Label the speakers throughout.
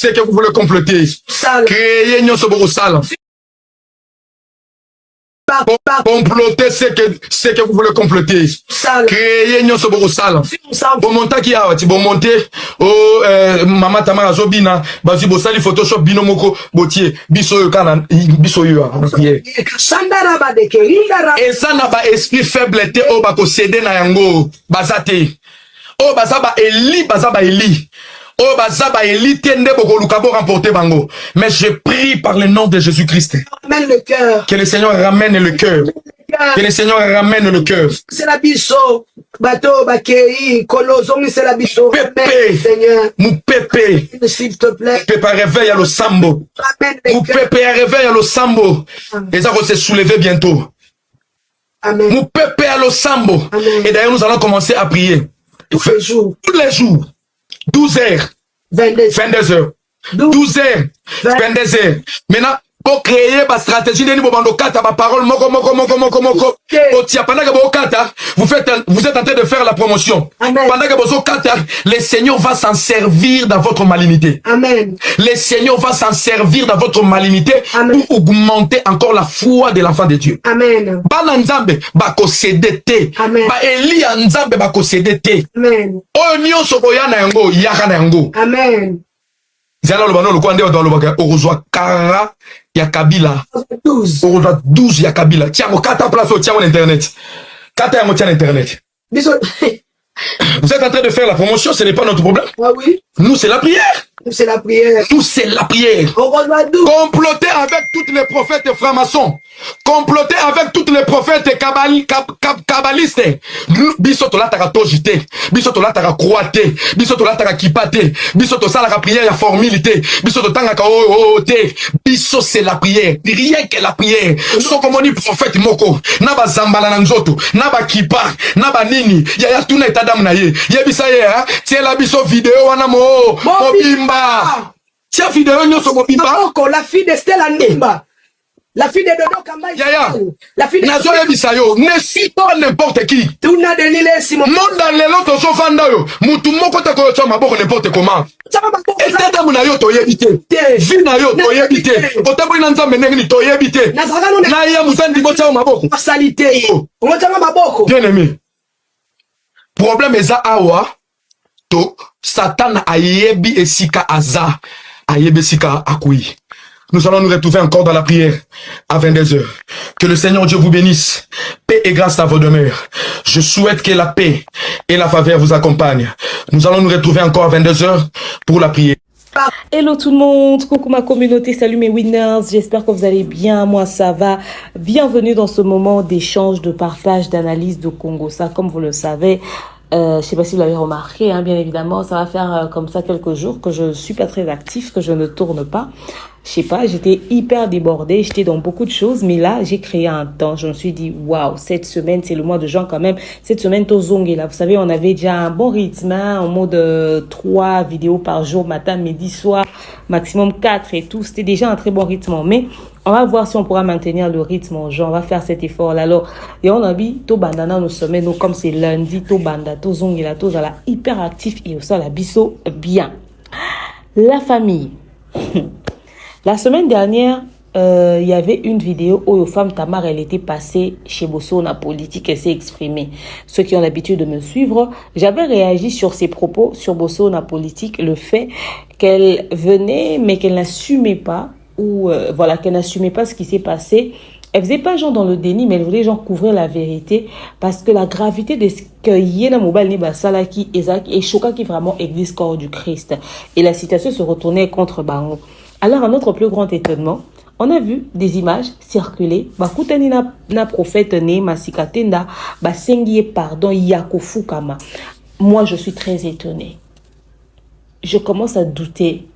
Speaker 1: ce que vous voulez comploter. Créer nyonso boko sala. Comploter ce que vous voulez comploter. Créer nyonso boko sala. Bon monta ki awa ti bon monter Mama Tamara Zobina bazi bosali Photoshop bino moko botier biso yo kana biso yo prière. Et ça n'a pas esprit faible te o ba ko céder na yango bazate. O bazaba Eli bazaba Eli. Oh, bazaba élite nde boko lukabo remporter bango. Mais je prie par le nom de Jésus-Christ.
Speaker 2: Ramène le cœur.
Speaker 1: Que le Seigneur ramène le cœur. Que le Seigneur ramène le cœur.
Speaker 2: C'est la biso. Bateau, bakei, kolozongi, c'est la biso.
Speaker 1: Pépé.
Speaker 2: Seigneur.
Speaker 1: Mou pépé.
Speaker 2: S'il te plaît.
Speaker 1: Pépé réveille à le sambo. Mou pépé réveille à le sambo. Et ça va se soulever bientôt.
Speaker 2: Amen.
Speaker 1: Mou pépé à le sambo. Amen. Et d'ailleurs, nous allons commencer à prier.
Speaker 2: Tous les jours.
Speaker 1: Tous les jours. 12 heures. 22 heures. 12 heures. 22 heures. Maintenant, pour créer ma stratégie, ma parole, vous êtes en train de faire la promotion.
Speaker 2: Amen.
Speaker 1: Pendant que vous le Seigneur va s'en servir dans votre malignité.
Speaker 2: Amen.
Speaker 1: Le Seigneur va s'en servir dans votre malignité pour augmenter encore la foi de l'enfant de Dieu.
Speaker 2: Amen.
Speaker 1: Bana nzambe bako cédete.
Speaker 2: Amen.
Speaker 1: Ba Eli nzambe bako cédete.
Speaker 2: Amen.
Speaker 1: Onyo sokoya na yango, yaka na yango.
Speaker 2: Amen.
Speaker 1: Zala lo bano lo kwande wa lo baka orozwa kara ya Kabila.
Speaker 2: 12.
Speaker 1: Orozwa 12 ya Kabila. Tiamo kata place au tiamo internet. Kata yango tiamo internet. Vous êtes en train de faire la promotion, ce n'est pas notre problème.
Speaker 2: Ah oui.
Speaker 1: Nous c'est la prière.
Speaker 2: Nous c'est la prière.
Speaker 1: Nous c'est la prière. Comploter avec tous les prophètes francs-maçons. Comploter avec tous les prophètes kabbalistes. Bisoto la taka tojite. Bisoto la taka croate. Bisoto la taka kipate. Bisoto sala ka prière ya formalité. Bisoto tanga ka te. Biso c'est la prière. Rien que la prière. So comme on dit prophète moko. Naba zambala na nzoto. Naba kipa. Naba nini. Ya tuna etadam na ye. Yebisa ye ha. Tie la biso vidéo wana mo. Mobimba. Tia vidéo nyoso mobimba.
Speaker 2: La fille de Stella Nimba. La fille de Dodo Kamba.
Speaker 1: Yaya.
Speaker 2: La fille de
Speaker 1: Nazo yebisa yo. Ne suis pas n'importe qui.
Speaker 2: Tuna de Lile Simon.
Speaker 1: Monda lelo to so fanda yo. Mutu moko ta ko chama boko n'importe comment. Etata muna yo to yebite. Vina yo to yebite. Otambo ina nzambe ndenge to yebite. Na ya mutandi bo chama maboko.
Speaker 2: Salité. On chama maboko.
Speaker 1: Bien aimé. Problème eza awa to Satan ayebi esika aza. Ayebi esika akui. Nous allons nous retrouver encore dans la prière à 22 heures. Que le Seigneur Dieu vous bénisse. Paix et grâce à vos demeures. Je souhaite que la paix et la faveur vous accompagnent. Nous allons nous retrouver encore à 22 heures pour la prière.
Speaker 3: Hello tout le monde, coucou ma communauté, salut mes winners, j'espère que vous allez bien, moi ça va. Bienvenue dans ce moment d'échange, de partage, d'analyse de Congo. Ça, comme vous le savez, je sais pas si vous l'avez remarqué, hein, bien évidemment, ça va faire comme ça quelques jours que je suis pas très actif, que je ne tourne pas. Je sais pas, j'étais hyper débordée, j'étais dans beaucoup de choses, mais là, j'ai créé un temps. Je me suis dit, waouh, cette semaine, c'est le mois de juin quand même. Cette semaine, Tozongi, là, vous savez, on avait déjà un bon rythme, hein, en mode 3 vidéos par jour, matin, midi, soir, maximum 4 et tout. C'était déjà un très bon rythme. Mais on va voir si on pourra maintenir le rythme en juin. On va faire cet effort-là. Alors, et on a dit, Tobandana, nos semaines, nous, comme c'est lundi, Tobanda, Tozongi, là, Tozala, hyper actif et aussi la biso, bien. La famille. La semaine dernière, il y avait une vidéo où femme Tamar, elle était passée chez Bosso na politique, elle s'est exprimée. Ceux qui ont l'habitude de me suivre, j'avais réagi sur ses propos sur Bosso na politique, le fait qu'elle venait mais qu'elle n'assumait pas ou voilà, qu'elle n'assumait pas ce qui s'est passé. Elle faisait pas genre dans le déni, mais elle voulait genre couvrir la vérité parce que la gravité de ce que Yéna Mobile Niba Salaki et Choka qui vraiment église corps du Christ. Et la situation se retournait contre Bango. Alors, à notre plus grand étonnement, on a vu des images circuler. Bakutani na prophète ne masikatenda basengie pardon yakofukama. Moi, je suis très étonnée. Je commence à douter,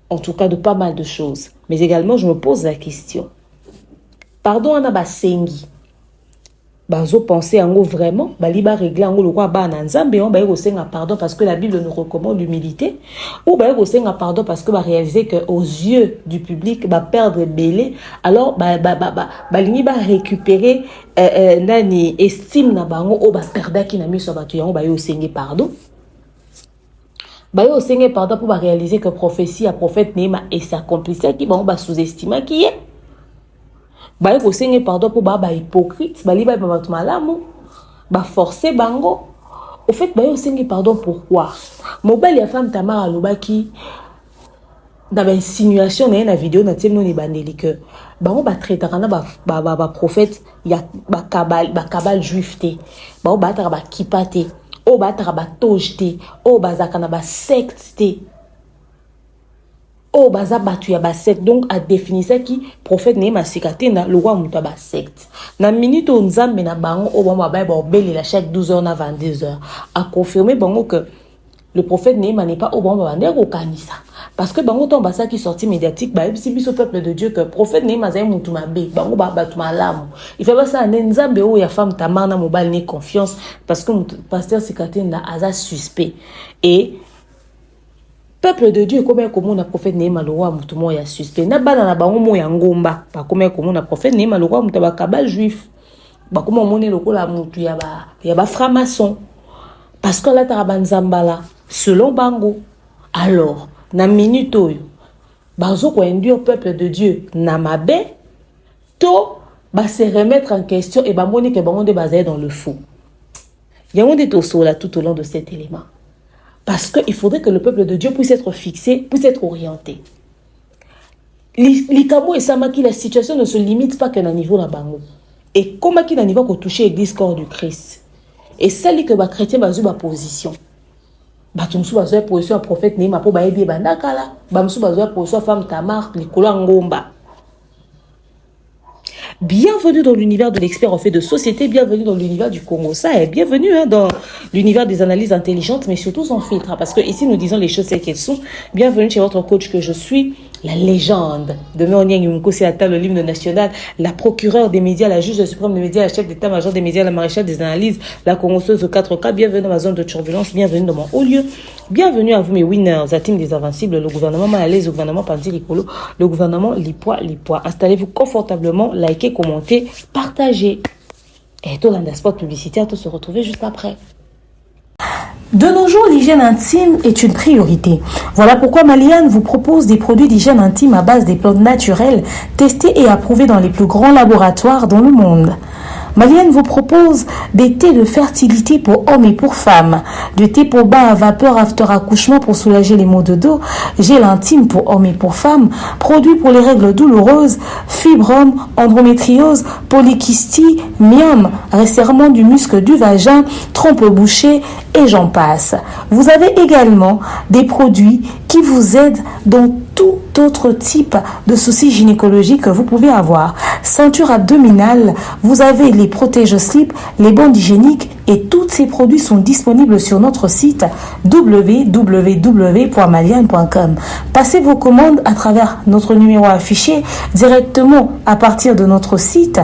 Speaker 3: en tout cas, de pas mal de choses. Mais également, je me pose la question. Pardon ana basengi. Bazo penser en gros vraiment, baliba régler en gros le roi ba nanzambe on ba yosenga pardon parce que la Bible nous recommande l'humilité ou ba yosenga pardon parce que ba réaliser que aux yeux du public ba perdre belé alors balingi ba récupérer nani estime na bango o ba perdaki na miso ba tu yango ba yosenga pardon. Bah yo senge pardon pour réaliser que prophétie à prophète Néma et s'accomplissait qui va sous-estimer qui est. Bah yo senge pardon pour ba hypocrite, bah li ba malamu, ba forcer bango. Au fait bah yo senge pardon pourquoi? Mobile ya femme Tamara Lobaki dans l'insinuation dans la vidéo na tiem non ibandeli que bango ba traiter kana ba prophète ya ba kabal juif te. Ba ba ta ba kipate. O ba ta ba tojte, o ba zakana ba secte. O baza batu ya ba secte. Donc a définir ça qui prophète Néma sikate na le roi muta ba secte. Na minute on nzambe na bango o ba ba beli la chaque 12h na 22h a confirmé bango que le prophète Néma n'est pas au bon moment au kanisa. Parce que bango ton basa qui sorti médiatique ba si biso peuple de Dieu que prophète Néma zay mutu mabe bango ba batu malamu. Il fait pas ça nzambe o ya femme tamana mobile ne confiance parce que pasteur sikate na aza suspect et peuple de Dieu comme on a prophète Néma le roi mutu mo ya suspect na bana na bango mo ya ngomba pas comme on a prophète Néma le roi mutu ba kabal juif ba comme on est le kola mutu ya ba franc-maçon parce que là tarabanzambala selon bango alors na minute oyo bazo ko induire peuple de Dieu na mabe to ba se remettre en question et ba moni que bango de baser dans le faux. Il y a un détour là tout au long de cet élément. Parce qu'il faudrait que le peuple de Dieu puisse être fixé, puisse être orienté. L'ikamo et samaki, la situation ne se limite pas qu'à un niveau na bango. Et comment qu'il a un niveau qu'on touche l'église corps du Christ. Et celle que les chrétiens ont une position. Batumsu bazoya position prophète Néma pour baebi bandakala. Bamsu bazoya position femme Tamar, likolo ngomba. Bienvenue dans l'univers de l'expert en fait de société, bienvenue dans l'univers du Congo. Ça est bienvenue dans l'univers des analyses intelligentes, mais surtout sans filtre. Parce que ici, nous disons les choses telles qu'elles sont. Bienvenue chez votre coach que je suis, la légende de Meonyang Yumkosi Ata, le l'hymne national, la procureure des médias, la juge suprême des médias, la chef d'état-major des médias, la maréchale des analyses, la congosseuse de 4K. Bienvenue dans ma zone de turbulence, bienvenue dans mon haut lieu. Bienvenue à vous mes winners, la team des invincibles, le gouvernement malaise, le gouvernement Panzi Likolo, le gouvernement Lipois. Installez-vous confortablement, likez, commentez, partagez. Et tout l'underspot publicitaire, tout se retrouver juste après. De nos jours, l'hygiène intime est une priorité. Voilà pourquoi Maliane vous propose des produits d'hygiène intime à base des plantes naturelles, testés et approuvés dans les plus grands laboratoires dans le monde. Maliane vous propose des thés de fertilité pour hommes et pour femmes, du thé pour bain à vapeur after accouchement pour soulager les maux de dos, gel intime pour hommes et pour femmes, produits pour les règles douloureuses, fibrome, endométriose, polykystie, myome, resserrement du muscle du vagin, trompe bouchée et j'en passe. Vous avez également des produits qui vous aident dans tout autre type de soucis gynécologiques que vous pouvez avoir. Ceinture abdominale, vous avez les protège-slip, les bandes hygiéniques et tous ces produits sont disponibles sur notre site www.maliane.com. Passez vos commandes à travers notre numéro affiché directement à partir de notre site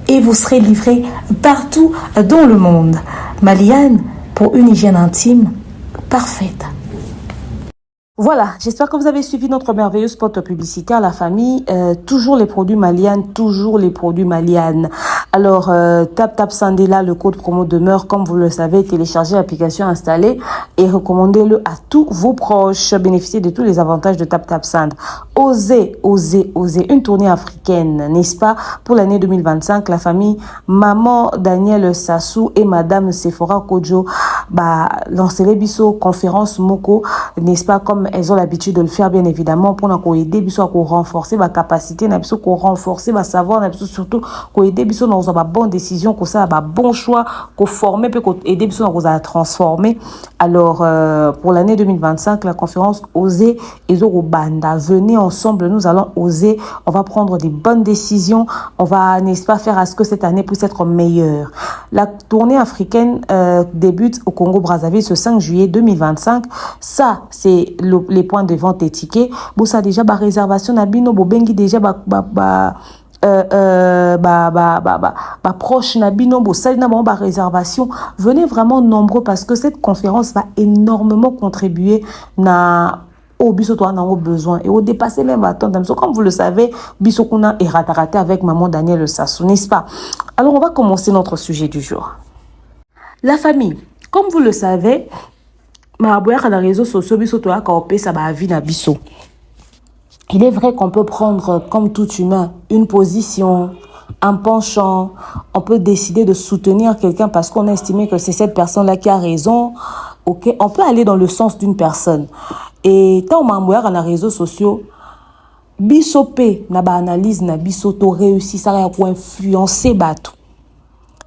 Speaker 3: et vous serez livré partout dans le monde. Maliane pour une hygiène intime parfaite. Voilà, j'espère que vous avez suivi notre merveilleux spot publicitaire, la famille. Toujours les produits Maliane, toujours les produits Maliane. Alors, Tap Sandela, le code promo demeure, comme vous le savez, téléchargez l'application, installez et recommandez-le à tous vos proches. Bénéficiez de tous les avantages de Tap Sand. Osez une tournée africaine, n'est-ce pas? Pour l'année 2025, la famille Maman Daniel Sassou et Madame Sephora Kojo, lancez les biso conférence Moko, n'est-ce pas, comme elles ont l'habitude de le faire, bien évidemment, pour nous aider biso à renforcer ma capacité, n'a biso qu'on renforcer ma savoir, n'a biso surtout qu'on aider biso dans une bonne décision, qu'on ça un bon choix, qu'on former puis qu'on aider biso dans à transformer. Alors pour l'année 2025, la conférence Oser et Zorobanda, venez ensemble, nous allons oser, on va prendre des bonnes décisions, on va, n'est-ce pas, faire à ce que cette année puisse être meilleure. La tournée africaine débute au Congo-Brazzaville ce 5 juillet 2025. Ça, c'est les points de vente et tickets. Bon, ça déjà, réservation, nabino, bobengi déjà, proche nabino, réservation. Venez vraiment nombreux parce que cette conférence va énormément contribuer au bisoto on a besoin et au dépasser même attendre comme vous le savez bisokuna est raté avec maman Daniel Sassou, n'est-ce pas? Alors on va commencer notre sujet du jour. La famille, comme vous le savez, ma boya na réseaux sociaux biso to aka opesa ba vie na biso. Il est vrai qu'on peut prendre, comme tout humain, une position, un penchant. On peut décider de soutenir quelqu'un parce qu'on a estimé que c'est cette personne-là qui a raison. Okay? On peut aller dans le sens d'une personne. Et tant on m'a dans les réseaux sociaux, bisopé, na ba analyse, na bisoto réussi, ça a influencer bateau.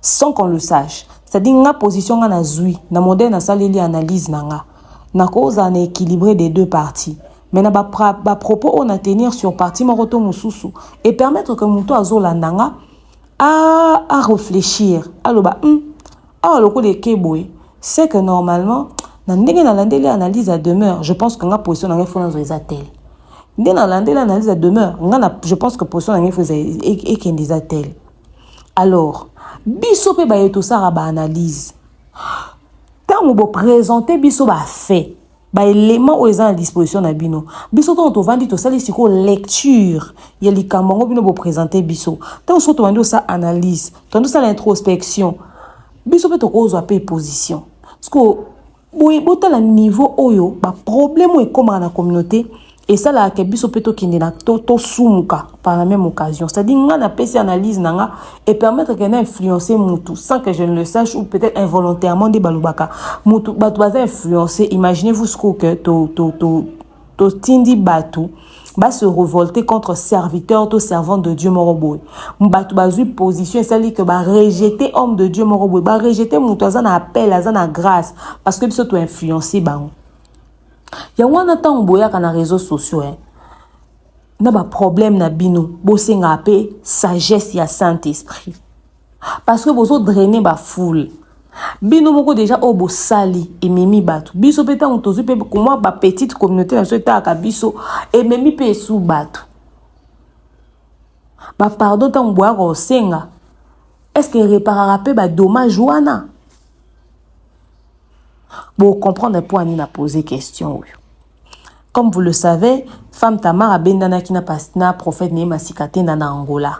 Speaker 3: Sans qu'on le sache. C'est-à-dire, na position na zui, na modèle na saleli analyse na cause en équilibré des deux parties. Mais na ba propos on a tenir sur partie moroto mususu et permettre que muto azolandanga à réfléchir. Alors le coup de keboy, c'est que normalement na ndenge na landeli analyse à demeure, je pense que nga position na faut dans les atels. Ndenge na landeli analyse à demeure, je pense que position na faut et ken des atels. Alors, biso pe ba eto sara ba analyse. Tant mo présenter biso ba fait. Ba élément aux à disposition na bino biso to vandi to sali siko lecture ya likambo bino bo présenter biso tant so to vandi ça analyse tant ça l'introspection biso pe to ko zo pe position parce que boy botala niveau oyo ba problème e comme na communauté et ça là que biso pe to kinde na to sumuka par la même occasion c'est-à-dire ngana pesi analyse nanga et permettre que na influencer mutu sans que je ne le sache ou peut-être involontairement des balubaka mutu batu baza influencer imaginez-vous ce que to tindi batu ba se révolter contre serviteur to servant de Dieu moroboy batu bazu position ça dit que ba rejeter homme de Dieu moroboy ba rejeter mutu azana appel azana grâce parce que biso to influencer ba ya wana tant boya kana réseaux sociaux na ba problème na bino bosenga pe sagesse ya Saint-Esprit parce que bozo drainer ba foule bino moko déjà o bo sali et memi batu biso peta on tozu pe comment ba petite communauté na so ta ka biso et memi pe sous batu ba pardon tant boya ko senga est-ce que réparera pe ba dommage wana. Pour comprendre pourquoi on a posé question. Comme vous le savez, femme Tamar a bendana qui n'a pas prophète Néma Sikate na Angola.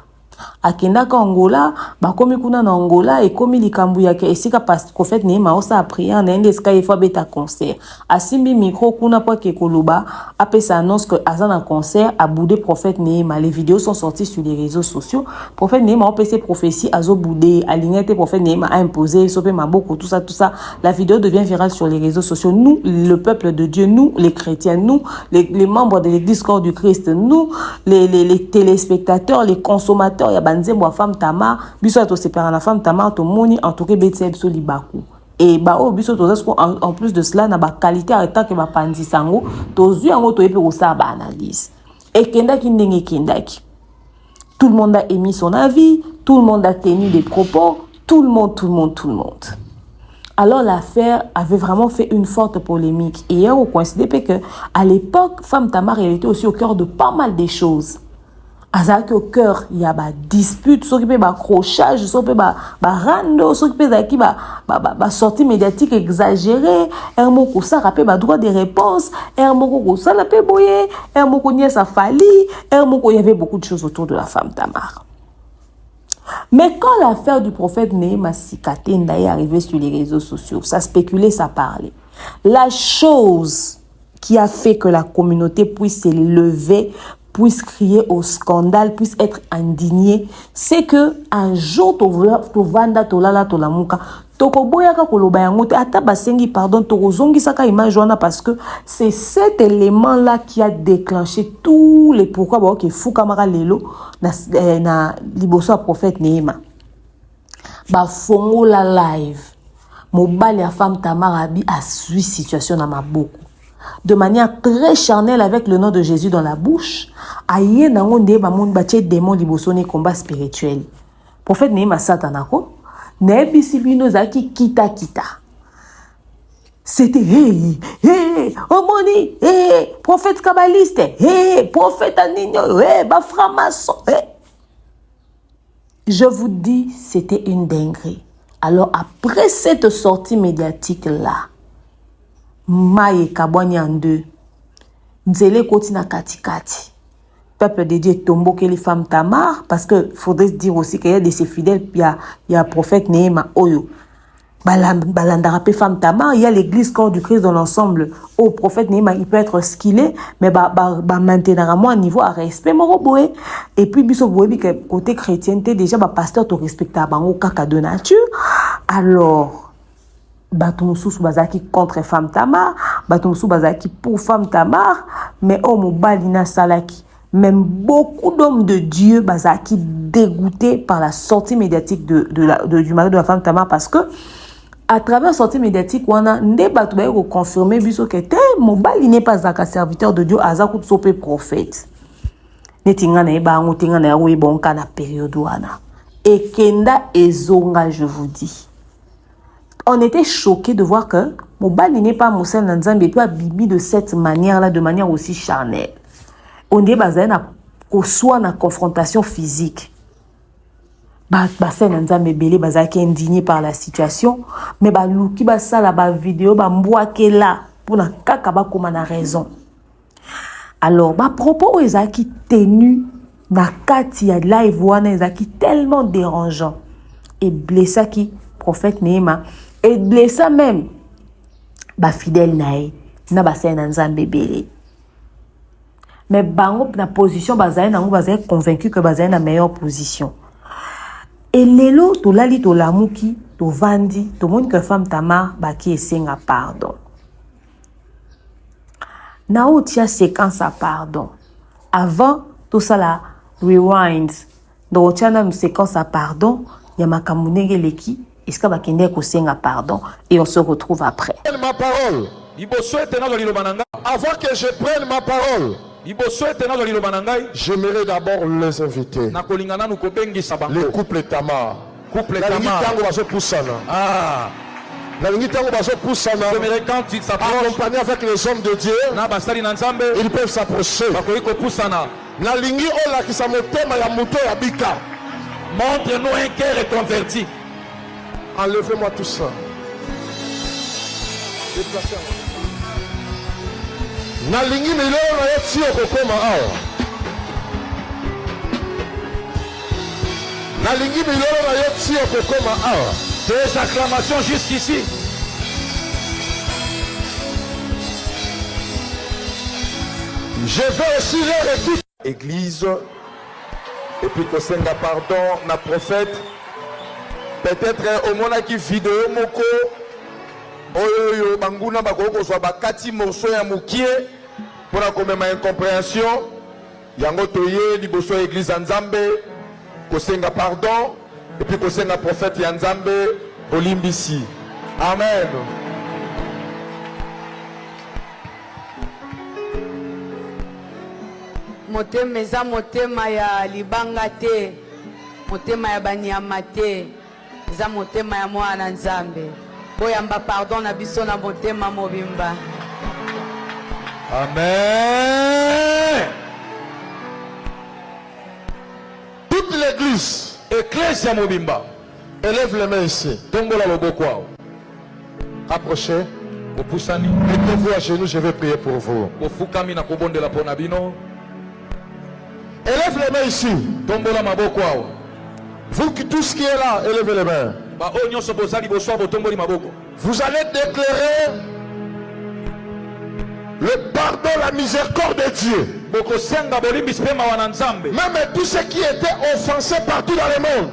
Speaker 3: Akenda ka Angola, ba komi kuna na Angola et komi likambu yake esika prophète Néma osa a prié en ende ska ifo beta concert. Asimbi micro kuna po ke koloba, apesa annonce que azan un concert a boudé prophète Néma. Les vidéos sont sorties sur les réseaux sociaux. Prophète Néma a opessé prophétie azo boudé, aligné prophète Néma a imposé, sope maboko tout ça. La vidéo devient virale sur les réseaux sociaux. Nous, le peuple de Dieu, nous, les chrétiens, nous, les membres de l'église corps du Christ, nous, les téléspectateurs, les consommateurs, il y a banze moi femme Tamar, biso to séparer la femme Tamar to moni en tout cas betseb so libaku. Et bah oh biso to en plus de cela na ba qualité arrêtant que ba pandi sango to zu yango to epe ko sa ba analyse. Et kendaki ndenge kendaki. Tout le monde a émis son avis, tout le monde a tenu des propos, tout le monde. Alors l'affaire avait vraiment fait une forte polémique. Et hier, on considère que à l'époque, femme Tamar elle était aussi au cœur de pas mal de choses. Azaki au cœur, il y a des disputes, s'occuper des accrochages, s'occuper des rando, s'occuper des sorties médiatiques exagérées, moko ça rappelle des droits de réponse, moko ça la paix boyer, moko nier sa fali, moko il y avait beaucoup de choses autour de la femme Tamar. Mais quand l'affaire du prophète Néma Sikate est arrivée sur les réseaux sociaux, ça spéculait, ça parlait. La chose qui a fait que la communauté puisse se lever, puisse crier au scandale, puisse être indignée, c'est que un jour to vanda to lala to lamuka toko boyaka koloba yango te ata basengi pardon toko zongi saka image wana parce que c'est cet élément là qui a déclenché tous les pourquoi ba ke fuka mara lelo na liboso a prophète Néma ba fongo la live mobali ya femme Tamar abi a sui situation na maboko de manière très charnelle avec le nom de Jésus dans la bouche. Aïe nangonde ba moun batie démon liboso ne combat spirituel. Prophète Néma satanako nebisi bino zaki kita. C'était hey omoni prophète kabbaliste prophète aninyo ba franc-maçon. Je vous dis c'était une dinguerie. Alors après cette sortie médiatique là Maïe kabwani en deux. Nzele koti na katikati. Peuple de Dieu tombo que les femmes Tamar parce que faudrait dire aussi qu'il y a de ses fidèles il y a prophète Néma Oyo. balandara pe femme Tamar, il y a l'église corps du Christ dans l'ensemble. Au prophète Néma, il peut être ce qu'il est, mais maintenir à moi un niveau à respect moroboé. Et puis biso boebi que côté chrétienté déjà pasteur to respecta bango kaka de nature. Alors batumsu bazaki contre femme Tamar, batumsu bazaki pour femme Tamar, mais homme balina salaki. Même beaucoup d'hommes de Dieu bazaki dégoûtés par la sortie médiatique du mari de la femme Tamar, parce que à travers la sortie médiatique, on a confirmé que Mobali n'est pas un serviteur de Dieu, Azakou Tsopé prophète. Et Kenda et Zonga, je vous dis. On était choqués de voir que Mobali n'est pas Moussa Nanzambe et puis a bibi de cette manière-là, de manière aussi charnelle. On est basé soit dans confrontation physique. Basen Nanzambe belé bazaki indigné par la situation, mais luki basala ba vidéo ba mbouake là pour na kaka ba koma na raison. Alors propos ezaki tenu na kati ya live wana ezaki tellement dérangeant et blessa qui prophète Néma et blessa même ba fidèle nae na basen Nanzambe belé. Mais bango na position bazali nango bazali convaincu que bazali na meilleure position. Et lelo to lali to lamuki to vandi to moni que femme Tamar baki esenga pardon. Na outia séquence à pardon. Avant tout ça la rewind. Donc tia na séquence à pardon, ya makamunenge leki iska bakende ko senga pardon et on se retrouve après.
Speaker 1: Ma parole. Avant que je prenne ma parole, j'aimerais d'abord les inviter. Le couple Tamar. Ah. Accompagné avec les hommes de Dieu, ils peuvent s'approcher. Montre-nous un cœur converti. Enlevez-moi tout ça. Déplacez-moi. Nalingi miloro na yeti okokoma awa. Nalingi miloro na yeti okokoma awa. Des acclamations jusqu'ici. Je vais aussi leur écouter. Église. Et puis que senga pardon na prophète. Peut-être au moins qui vidéo moko. Oyo banguna bakoko so bakati morceau ya mukie pour la comme incompréhension yango toye liboso église Nzambe kosenga pardon et puis kosenga prophète ya Nzambe olimbisi. Amen.
Speaker 2: Motema eza motema ya libanga te, motema ya banyama te, eza motema ya mwana Nzambe. Boyamba pardon na biso na motema mobimba.
Speaker 1: Amen. Toute l'église, Ecclesia mobimba, élève les mains ici. Tombola loboko. Approchez. Mettez-vous à genoux, je vais prier pour vous. Élève les mains ici. Tombola maboko. Vous qui tous qui est là, élevez les mains. Vous allez déclarer le pardon, la miséricorde de Dieu. Même tous ceux qui étaient offensés partout dans le monde.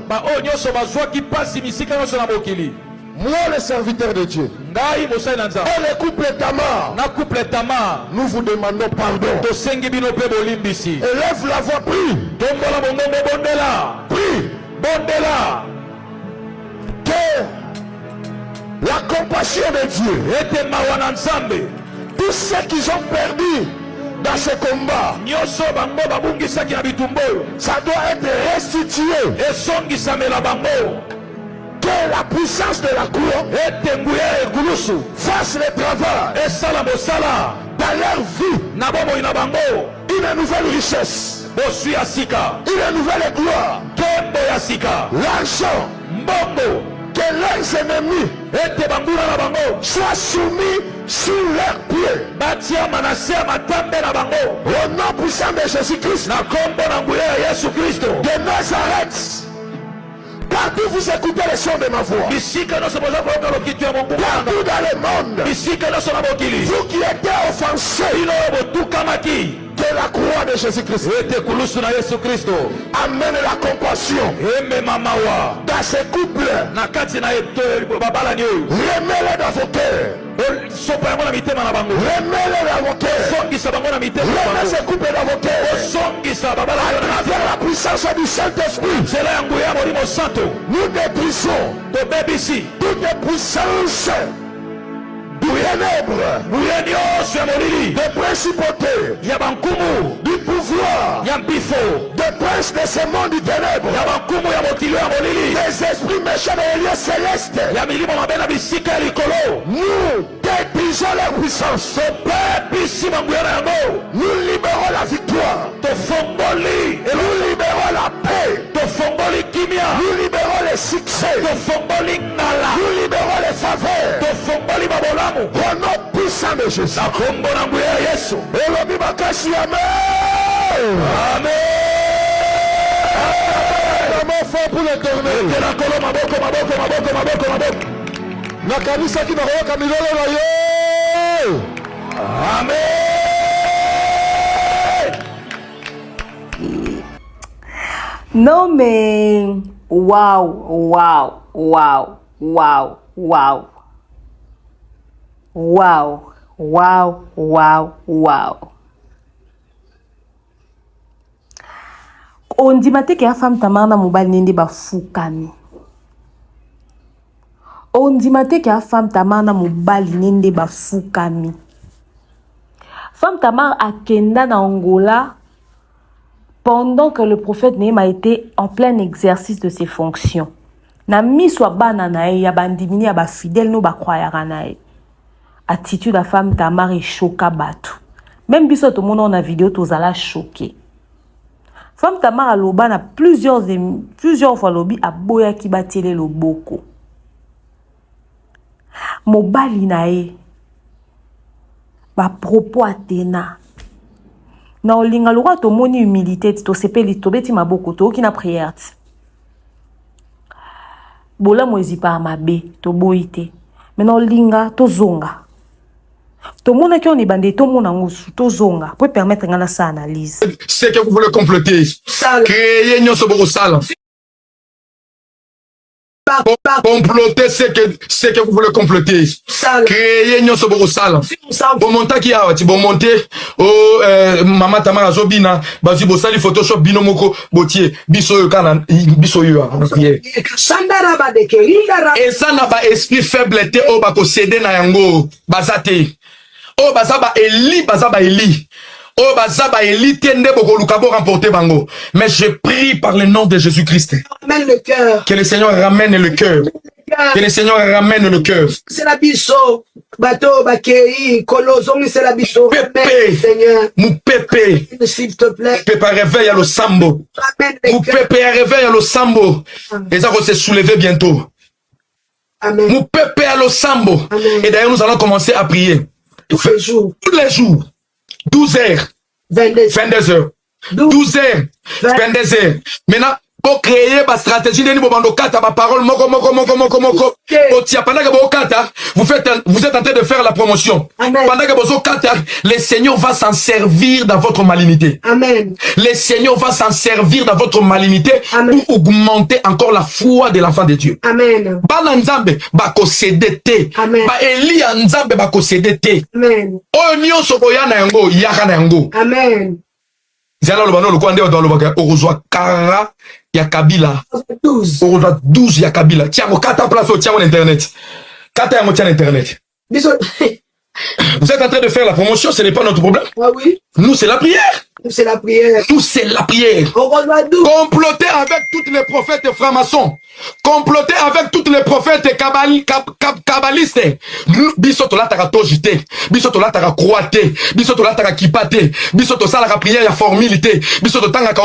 Speaker 1: Moi, le serviteur de Dieu. Et le couple Tamar. Nous vous demandons pardon. Élève la voix, prie. Prie. Que la compassion de Dieu, tous ceux qui ont perdu dans ce combat, ça doit être restitué. Que la puissance de la cour fasse le travail dans leur vie. Une nouvelle richesse, une nouvelle gloire, l'argent, que leurs ennemis soient soumis sous leurs pieds. Au nom puissant de Jésus-Christ de Nazareth,
Speaker 4: Partout vous écoutez le son de ma voix. Partout dans le monde. Vous qui êtes offensés de la croix de Jésus-Christ. Amène la compassion dans ces couples. Remets-les dans vos cœurs. Remets-les dans vos cœurs. Remets ces couples dans vos cœurs. À travers la puissance du Saint-Esprit, nous déprisons toute puissance du ténèbre, des principautés, du pouvoir, des princes de ce monde du ténèbre, des esprits méchants des lieux célestes. Nous déprisons leur puissance. Nous libérons la victoire. Nous libérons la paix. Nous libérons les succès. Nous libérons les faveurs. Au nom puissant de Jésus. Et le Bibakasi, amen. Comment faire pour l'éternel? Na kanisa qui va voir milolo na yo. Amen.
Speaker 3: Non mais waouh. On dit maté que la femme tamana mobile nende bafukami. On dit maté que la femme tamana mobile nende bafukami. Femme tamar a kenda na Angola pendant que le prophète Néhémie a été en plein exercice de ses fonctions. Na miswa bana na ya bandimini ya ba fidèle no ba croyara na e. Attitude la femme Tamar est choquée batu. Même biso to mona na vidéo to zala choqué. Femme Tamar a loba na plusieurs fois lobi a boya ki batele loboko. Mobali na e ba propos atena. Na olinga lokwa to moni humilité to sepeli to beti maboko to ki na prière. Bola moezi pa mabe to boite. Mais na olinga to zonga. Tout le monde qui on est bandé, tout le monde to zonga pour permettre ngana sa analyse.
Speaker 1: C'est que vous voulez compléter. Créer une chose sale. Comploter c'est que vous voulez compléter. Créer une chose sale. Bon monta qui a bon monter au maman Tamara Zobina bazi bo sali Photoshop bino moko botier biso yo kana biso yo et ça n'a pas esprit faiblesse au ba ko céder na yango bazate. Oh bazaba Eli. Oh bazaba Eli tende boko lukabo remporter bango. Mais je prie par le nom de Jésus-Christ.
Speaker 5: Ramène le cœur.
Speaker 1: Que le Seigneur ramène le cœur. Que le Seigneur ramène le cœur.
Speaker 5: C'est la biso. Bateau, bakei, kolozongi, c'est la biso.
Speaker 1: Pépé.
Speaker 5: Seigneur.
Speaker 1: Mou pépé.
Speaker 5: S'il te plaît.
Speaker 1: Pépé réveille à le sambo. Mou pépé réveille à le sambo. Et ça va se soulever bientôt.
Speaker 5: Amen.
Speaker 1: Mou pépé à le sambo. Et d'ailleurs nous allons commencer à prier.
Speaker 5: Tous les jours.
Speaker 1: 12 heures. 22 heures. 12 heures. 22 heures. Maintenant, pour créer ma stratégie de niveau bandokata, ma parole, moko. Pendant que vous êtes en train de faire la promotion.
Speaker 5: Amen.
Speaker 1: Pendant que vous le Seigneur va s'en servir dans votre malignité.
Speaker 5: Amen.
Speaker 1: Le Seigneur va s'en servir dans votre malignité. Amen. Pour augmenter encore la foi de l'enfant de Dieu.
Speaker 5: Amen.
Speaker 1: Bana nzambe bako cédete.
Speaker 5: Amen.
Speaker 1: Ba Elia nzambe bako cédete.
Speaker 5: Amen.
Speaker 1: Onyo soboya na yango, yaka na yango.
Speaker 5: Amen.
Speaker 1: Zala lobano lo kwande do lobaka orozwa kara ya Kabila.
Speaker 5: 12.
Speaker 1: Orozwa 12 ya Kabila. Tiamo kata place au tiamo internet. Kata yango tiamo internet. Vous êtes en train de faire la promotion, ce n'est pas notre problème.
Speaker 5: Ah oui.
Speaker 1: Nous c'est la prière.
Speaker 5: Nous c'est la prière.
Speaker 1: Nous c'est la prière. Comploter avec tous les prophètes francs-maçons. Comploter avec tous les prophètes kabbalistes. Bisoto la taka tojite. Bisoto la taka croate. Bisoto la taka kipate. Bisoto ça la prière, il y a formalité. Bisoto tanga ka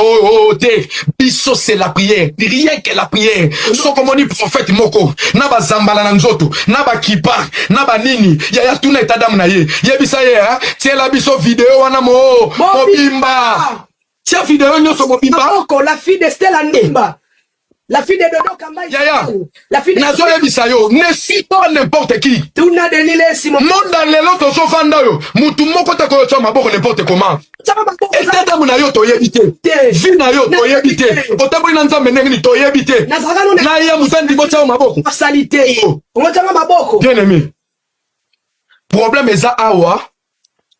Speaker 1: te. Biso c'est la prière. Rien que la prière. So comme on dit prophète moko. Naba zambala nanzoto. Naba kipa. Naba nini. Ya tuna etadam na ye. Ye bisa ye ha. Tiens la biso vidéo wana mo. Mobimba. Tiens vidéo nyoso mobimba.
Speaker 5: La fille de Stella Nimba. La fille de Dodo Kamba.
Speaker 1: Yaya.
Speaker 5: La fille de
Speaker 1: Nazo Yebisayo. Ne suis pas n'importe qui.
Speaker 5: Tuna de Nile Simon.
Speaker 1: Monde dans les lotos sont fandayo. Mutu moko ta ko chama boko n'importe comment. Et tata muna yo to yebite. Vina yo to yebite. Otabri na nzambe ndenge to yebite. Na ya mutandi bocha maboko.
Speaker 5: Salité. On chama maboko.
Speaker 1: Bien aimé. Problème eza awa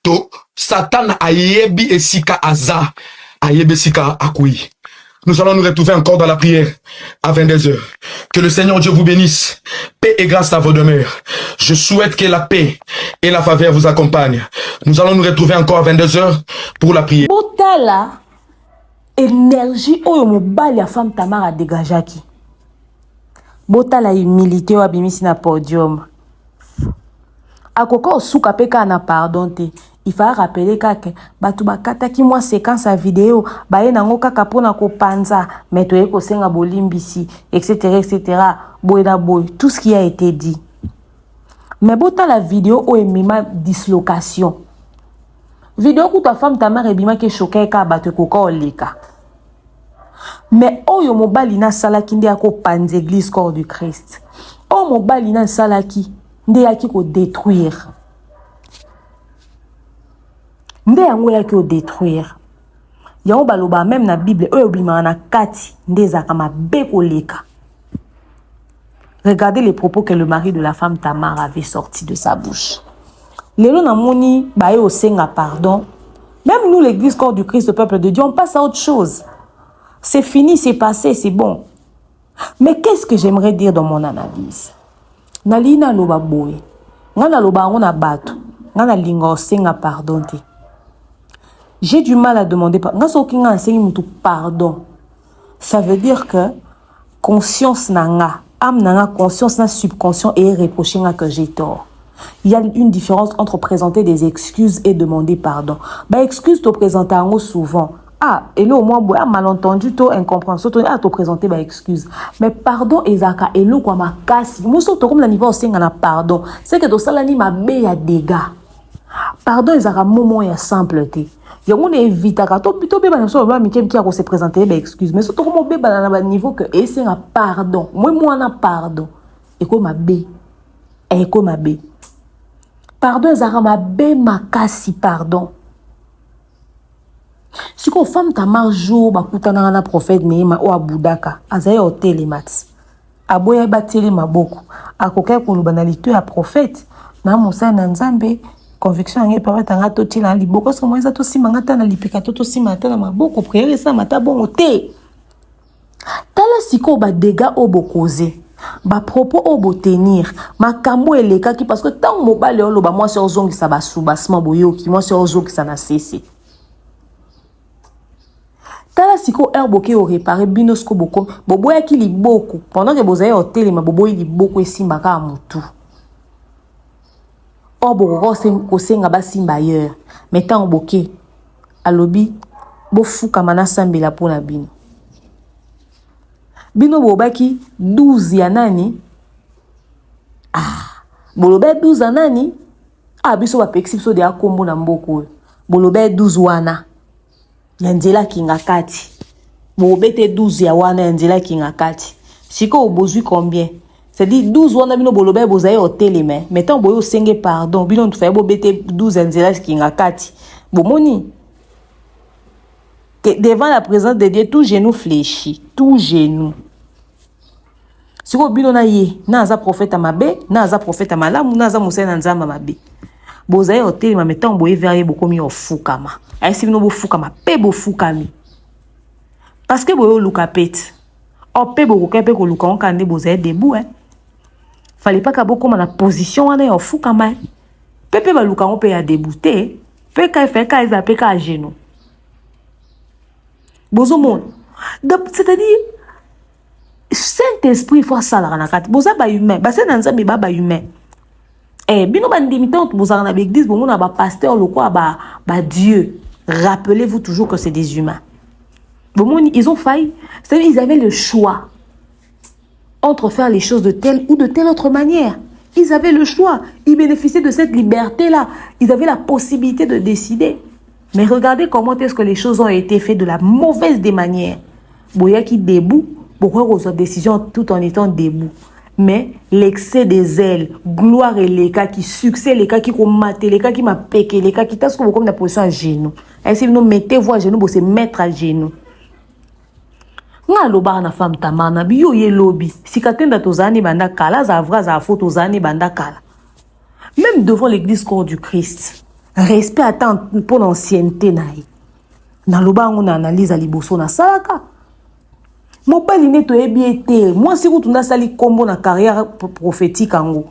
Speaker 1: to Satan ayebi esika aza. Ayebi esika akui. Nous allons nous retrouver encore dans la prière à 22h. Que le Seigneur Dieu vous bénisse. Paix et grâce à vos demeures. Je souhaite que la paix et la faveur vous accompagnent. Nous allons nous retrouver encore à 22h pour la prière.
Speaker 3: Botala énergie oyo mobali ya femme Tamara dégagaki. Botala humilité wa bimisi na podium. Akoko suka peka na pardon te. Il faut rappeler que batu bakataki moi séquence à vidéo baye nango kaka pona ko panza mais toye ko senga bolimbisi etc. Boyda boy tout ce qui a été dit. Mais bota la vidéo o emima dislocation. Vidéo ku ta femme ta mère ebima ke choqué ka batu ko ka oleka. Mais oyo mobali na salaki nde ako panza église corps du Christ. O mobali na salaki nde yaki ko détruire. Nde yango yaki o détruire. Yango baloba même na Bible oyo bima na kati nde zaka mabe koleka. Regardez les propos que le mari de la femme Tamar avait sortis de sa bouche. Lelo na moni bae o senga pardon. Même nous l'église corps du Christ, le peuple de Dieu, on passe à autre chose. C'est fini, c'est passé, c'est bon. Mais qu'est-ce que j'aimerais dire dans mon analyse? Nalina loba boye. Ngana loba ngona bato. Ngana linga o senga pardon te. J'ai du mal à demander pardon. Ça veut dire que conscience nanga, âme nanga, conscience na subconscient et reprocher que j'ai tort. Il y a une différence entre présenter des excuses et demander pardon. Bah excuse te présenter en souvent. Ah, et là au moins boya malentendu to incompréhension to te présenter bah excuse. Mais pardon ezaka et là quoi ma casse. Moi surtout comme la niveau aussi ngana pardon. C'est que dans ça là ni ma bé ya dégâts. Pardon ezaka moment ya simple te. On évite à tout plutôt bien sur le même qui a se présenter ben excuse mais surtout comme bébé dans un niveau que et c'est un pardon moi on a pardon et comme ma b et comme ma b pardon zara ma b ma kasi pardon si qu'on femme ta marjo ba kutana na prophète mais ma o abudaka azaya hotel mat aboya bateli maboko akoka ko lu banalité à prophète na musa na nzambe conviction nge papa tanga to tila liboko so moza to simangata na lipika to simata na maboko prière ça mata bon te tala siko ba dégâts obokoze ba propos obo tenir makambo eleka ki parce que tant mobile olo ba moi sur zongi ça ba soubasement boyoki moi sur zongi ça na cessé tala siko herboke o réparer binosko boko boboya ki liboko pendant que bozaye hotel ma boboyi liboko esimbaka mutu. Oh bon, kosenga basimba ailleurs. Mettant boké. Alobi, bo fou kamana sambela pona bino. Bino bobaki 12 ya nani? Ah, bolobe 12 ya nani? Ah, biso ba pexipso de akombo na mboko. Bolobe 12 wana. Yanzela kinga kati. Bobete 12 ya wana yanzela kinga kati. Siko obozui combien? C'est-à-dire 12 wana bino bolobe bozaye hotel mais mettons boyo senge pardon bino tu fais bobete 12 anzela kinga kati bomoni que devant la présence de Dieu tout genou fléchi tout genou siko bino na ye na za prophète mabe na za prophète malamu na za musa na nzamba mabe bozaye hotel mais mettons boye vers bokomi ofukama ay si bino bofukama pe bofukami parce que boyo lukapet o pe bokokepe ko luka on kande bozaye debout hein. Fallait pas qu'à beaucoup ma position on est au fou quand même. Pepe baluka on peut y débouter. Peut qu'à faire qu'à ils appellent qu'à genoux. Bozo monde. C'est-à-dire Saint-Esprit faut ça la nakat. Boza ba humain. Ba c'est dans ça mais ba humain. Eh bino ba ndimitant boza na l'église bon on a ba pasteur le quoi ba Dieu. Rappelez-vous toujours que c'est des humains. Bon ils ont failli. C'est-à-dire ils avaient le choix entre faire les choses de telle ou de telle autre manière. Ils avaient le choix. Ils bénéficiaient de cette liberté-là. Ils avaient la possibilité de décider. Mais regardez comment est-ce que les choses ont été faites de la mauvaise des manières. Boya qui debout, pourquoi qu'on soit décision tout en étant debout. Mais l'excès des ailes, gloire et les cas qui succès, les cas qui combattent, les cas qui m'a péqué, les cas qui t'as ce que vous comme la position à genoux. Et si vous mettez-vous à genoux, vous se mettre à genoux. Nga loba na femme tamana biyo ye lobby. Si katenda tozani banda kala, za vra za fo tozani banda kala. Même devant l'église corps du Christ, respect attend pour l'ancienneté naï. Na loba on analyse à liboso na salaka. Mobali ne to ebiete. Moi si vous tunda sali kombo na carrière prophétique ango.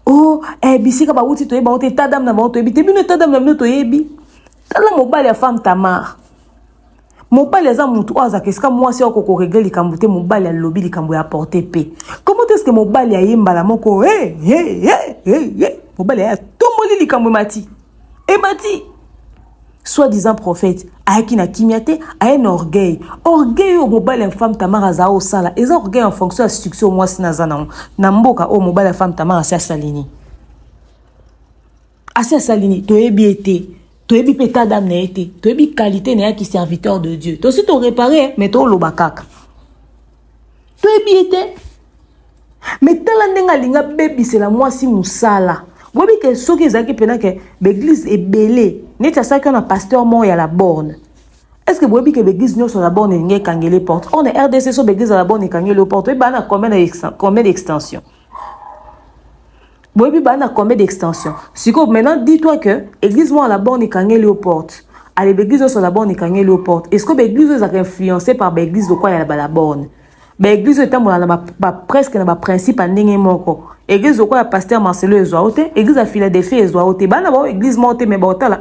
Speaker 3: Oh, bisika ba wuti to eba ote tadam na ba to ebi. Tebi no tadam na no to ebi. Tala mobali ya femme Tamar. Mobali aza mutu oza keska moi si okoko régler likambo te mobali ya lobi likambo ya porter paix. Comment est-ce que mobali ya yemba la moko mobali ya tomoli likambo mati. Et mati. Soi-disant prophète, ayaki na kimiate, a un orgueil. Orgueil au mobile femme Tamar aza o sala. Et ça orgueil en fonction de la succès au moins si nazana. Namboka au mobile femme Tamar asia salini. Asia salini, to ebi été, to ebi peta dame na été, to ebi qualité na qui serviteur de Dieu. To si to réparer, mais to lobakaka. To ebi été. Mais tala ndenga linga baby c'est la moi si musala. Webi ke soki ezaki pena ke l'église est belée. N'est-ce pas ça qu'on a pasteur mort à la borne? Est-ce que vous voyez que l'église sur la borne est kangele porte? On est RDC sur l'église à la borne et kangele porte. Et ben combien d'extensions? Vous voyez combien d'extensions? Si maintenant dis-toi que l'église à la borne et kangele porte. Allez l'église sur la borne et kangele porte. Est-ce que l'église est influencée par l'église de quoi il y a la borne? L'église est presque dans le principe à n'engue moko. Église de quoi il y a pasteur Marcelo Ezoaote. Église à Philadelphie Ezoaote. Ben d'abord église monte mais bon là.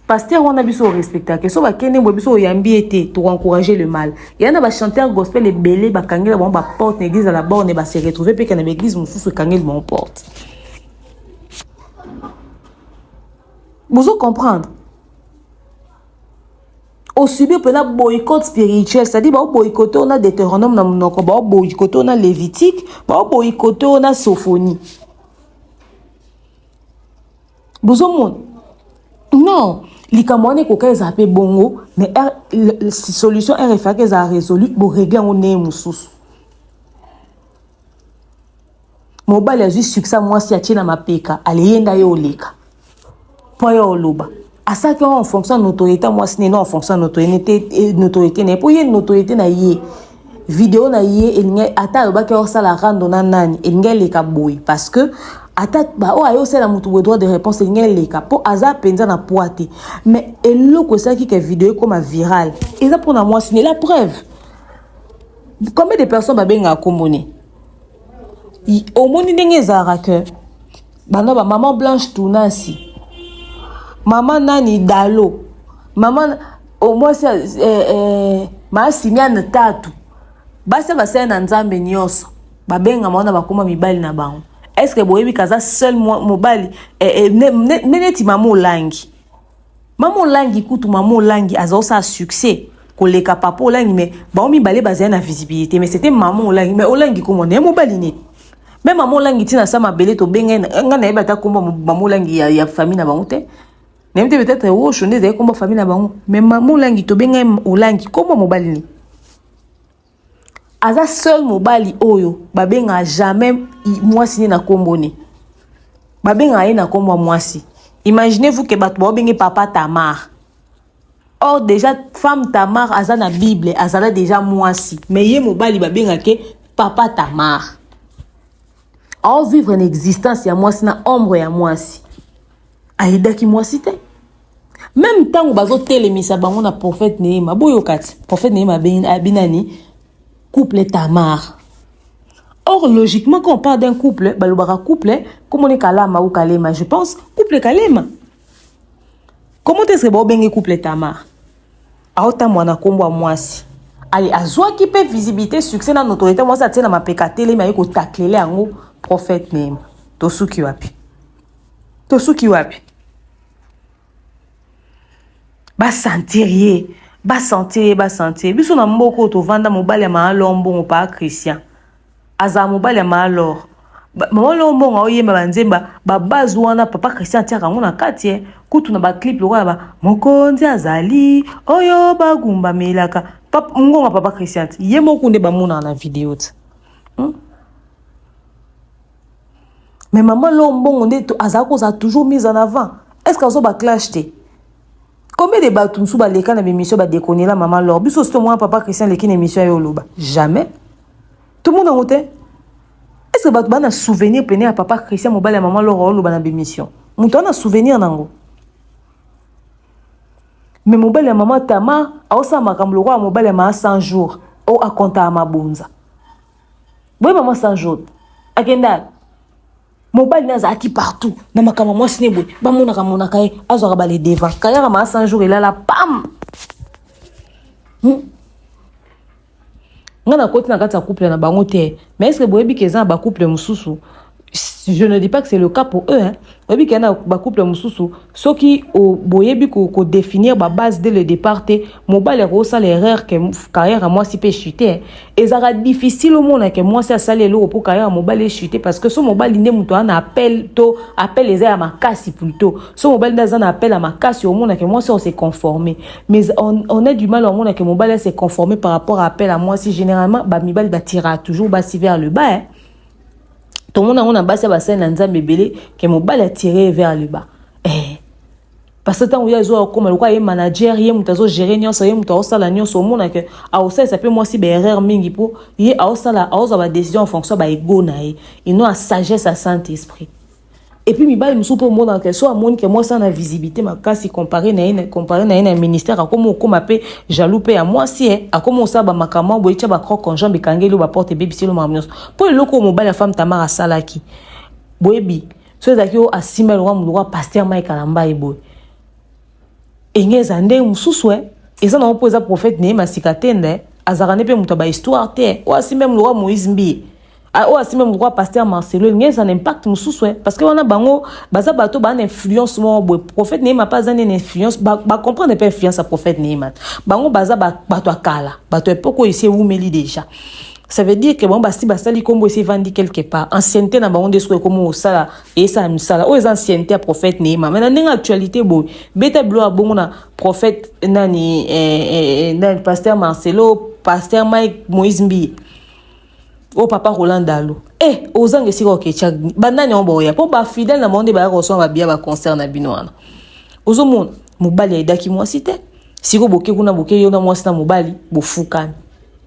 Speaker 3: Pasteur, on a vu au respectable. So ba kene bo biso yambi été pour encourager le mal. Il y en a ba chanteur gospel les belé ba kangela ba porte l'église à la borne et ba se retrouver pe kana l'église mususu kangela mon porte. Vous comprendre? Au subir peut la boycott spirituel, c'est-à-dire ba boycotter on a Deutéronome na monoko, ba boycotter on a Lévitique, ba boycotter on a Sophonie. Vous monde? Non. Likamwane koka zape bongo mais solution RFA que ça résolu pour régler on est mususu. Mobile a juste succès moi si atina mapeka aliyenda yo leka. Pour yo loba. À ça que en fonction de l'autorité moi si non en fonction de l'autorité n'est pour y une autorité na yé vidéo na yé et ata ba que ça la rendre na nani et leka boy parce que ata ba o ayo c'est la mutu droit de réponse ngel leka po aza penza na poate mais eloko ça qui que vidéo comme viral et ça pour moi c'est la preuve combien de personnes ba benga komoni au moni ndenge zara que bana ba maman blanche tunasi maman nani dalo maman au moins ma simiane tatu basa basa na nzambe nyonso ba benga mona ba koma mibali na bango. Est-ce que boyebi kaza seul mobile neneti maman langi maman langi kutu maman langi azo sa succès koleka papa langi mais ba omi balé basé na visibilité mais c'était maman langi mais olangi comment ne mobile ni même maman langi tina sa mabele to benga nga na ebata komba maman langi ya famille na bango te même peut-être o chone de komba famille na bango mais maman langi to benga olangi comment mobile ni aza seul mobali oyo babenga jamais mwasi na komboni babenga ye na kombo mwasi. Imaginez-vous que bato babenge papa Tamar. Or déjà femme Tamar aza na Bible azala déjà mwasi mais ye mobali babenga ke papa Tamar. Or vivre une existence ya mwasi na ombre ya mwasi aidaki mwasi te. Même temps bazo telemisa bango na prophète Nehema boyokati prophète Nehema abinani couple Tamar. Or, logiquement, quand on parle d'un couple, balobara couple, comme on est Kalama ou Kalema, je pense, couple Kalema. Comment est-ce que vous avez un couple Tamar? Aota mwana kombo mwasi. Allez, azwa qui peut visibilité, succès dans l'autorité, moi ça tient dans ma pécatele, mais il taklele en prophète Nehema. Tosuki wapi. Tosuki wapi. Ba sentir. Ba sentir. Biso na mboko to vanda mobali ya maalombo pa Christian. Aza mobali ya maalor. Maalombo nga oyemba banzemba ba bazwana papa Christian tia kango na kati kutu na ba clip lokola ba mokonzi azali oyo bagumba melaka Papa ngonga papa Christian. Yemo kunde ba mona na vidéo. Mais maman lombongo nde azako za toujours mise en avant. Est-ce qu'azo ba clash te? Combien de batons sous baleka na émission ba déconner la maman lor. Biso sto moi papa Christian leki na émission yo loba. Jamais. Tout le monde en route. Est-ce que bat ba na souvenir pené à papa Christian mobile à maman lor loba na émission. Muto na souvenir nango. Mais mobile à maman tama aosa makambo roi mobile à ma 100 jours o a compta à ma bonza. Boy maman 100 jours. Agenda mobile na zaki partout na makama moi sinebo ba mona ka mona kai azora ba les devant kaya ma 100 jours il a la pam ngana koti na kata couple na bango te mais est-ce que boyebi keza ba couple mususu je ne dis pas que c'est le cas pour eux hein boyebi kana ba couple mususu soki o boyebi ko définir ba base dès le départ te mobile ko ça l'erreur que carrière à moi si peut chuter et ça sera difficile au monde que moi ça saler l'eau pour carrière mobile chuter parce que ce mobile inde muto on appelle les à ma casse plutôt ce mobile dans un appel à ma casse au monde que moi ça on s'est conformé mais on a du mal au monde que mobile s'est conformé par rapport à appel à moi si généralement ba mobile ba tira toujours ba si vers le bas hein. Tout le monde a bassé bassin dans un bébé que mon bal a tiré vers le bas. Parce que tant où il y a comme le quoi manager, il y a mutazo gérer nion, ça y est mutazo ça la nion sur mon que à aussi ça peut moi si erreur mingi pour il y a aussi ça la à la décision en fonction ba ego nae, il non à sagesse à saint esprit. Et puis mi bal me soupe au monde en que soit monde que moi ça na visibilité ma cas si comparé na un ministère à comme appelé jaloux à moi si à comme ça ba makama boicha ba croc en jambe kangelo ba porte bébé si le mamios pour le loko mobile la femme tamara salaki boyebi so zakio asima le roi pasteur Mike Kalamba ebo engeza nde mususu et ça na poser prophète Néhéma sikatende azarane pe muto ba histoire te o asima le roi Moïse mbi o asima le roi pasteur Marcelo ngeza na impact mususu parce que wana bango baza bato ba na influence mo bo prophète Néhéma pas une influence ba comprendre pas influence à prophète Néhéma bango baza bato akala bato epoko ici umeli déjà. Ça veut dire que bon basi basali kombo ese vandi quelque part ancienneté na bango desko comme au sala et ça misala o ancienneté à prophète Néhéma mais dans actualité bo beta blo bongo na prophète nani nani pasteur Marcelo pasteur Mike Moïse Mbi o papa Roland Dalo ozange siko kecha bandani on boya po ba fidèle na monde ba reçoit ba bia ba concert na binoana ozo mon mobali aidaki moi cité siko boke kuna boke yo na moi na mobali bofukani.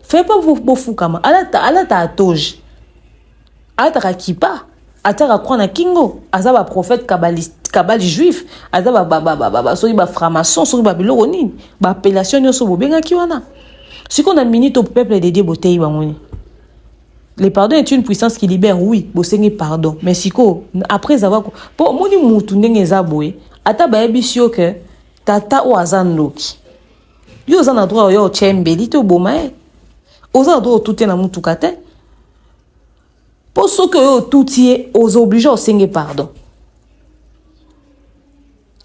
Speaker 3: Fais pas vos fous comme ala ta toge ala ta kipa atara croire na kingo azaba prophète kabbaliste juif azaba ba so ba franc-maçon so ba biloko nini ba appellation nyoso bobenga ki wana siko na minute au peuple de Dieu botei bangoni. Le pardon est une puissance qui libère oui bosengi pardon mais siko après avoir pour moni mutu ndenge za boye ata ba ebisio que tata o azandoki yo zana droit yo chembeli to bomae oza do tout na mutuka te pour ce que tout est aux obligés au sengi pardon.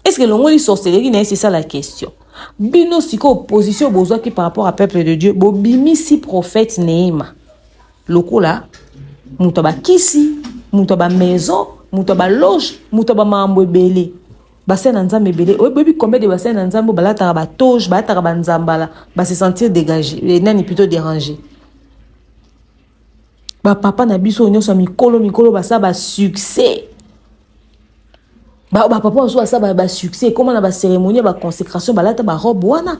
Speaker 3: Est-ce que l'on sorcellerie c'est ça la question. Bino siko opposition besoin qui par rapport à peuple de Dieu bo bimi si prophète Néhéma lokola mutoba kisi mutoba maison mutoba loge mutoba mambo belé bassin na nzambe belé o bebi combien de bassin na nzambe balata ba toge balata ba nzambala ba se sentir dégagé les nani plutôt dérangé ba papa na biso nyonso mikolo basa ba succès ba papa so basa ba succès comment na ba cérémonie ba consécration balata ba robe wana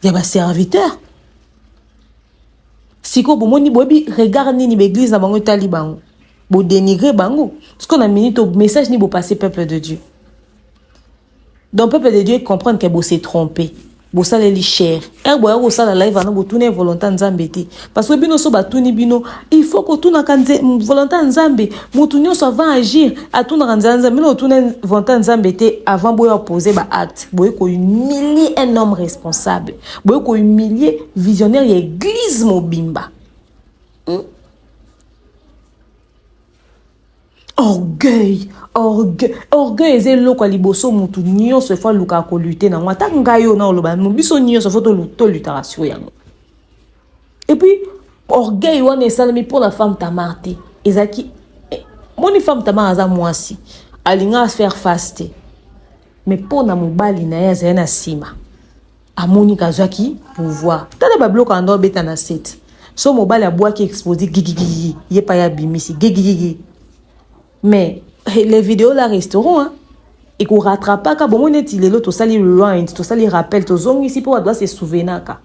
Speaker 3: ya ba serviteur siko bomoni bobi regarde ni l'église na bango tali bango bo dénigrer bango parce qu'on a minute au message ni bo passer peuple de Dieu. Donc peuple de Dieu comprendre que vous s'est trompé. Vous ça les cher. Vous ça la live vous tourner volonté nzambé parce que bino so batuni bino il faut que tout na kanze volonté nzambé mutunyo so va agir à tout na nzambé mais no tourner volonté nzambé avant boyo poser ba acte boyo ko humilier un homme responsable boyo ko humilier visionnaire église mobimba. Orgueil c'est loko liboso mutu nyo se fa luka ko lutter na ngata ngayo na loba biso nyo se photo lutation yango. Et puis orgueil wana salami pour la femme tamarté ezaki moni femme tamaraza mwasi alinga faire faster mais pour na mobali na ya zena sima amoni kazaki pouvoir tala ba bloc ando beta na 7 so mobile aboa qui exposé gigi yé pa ya bimisi gigi mais les vidéos là resteront hein et qu'on rattrape pas ka bon on est il est l'autre ça les rewind tout ça les rappelle tout zong ici pour doit se souvenir ka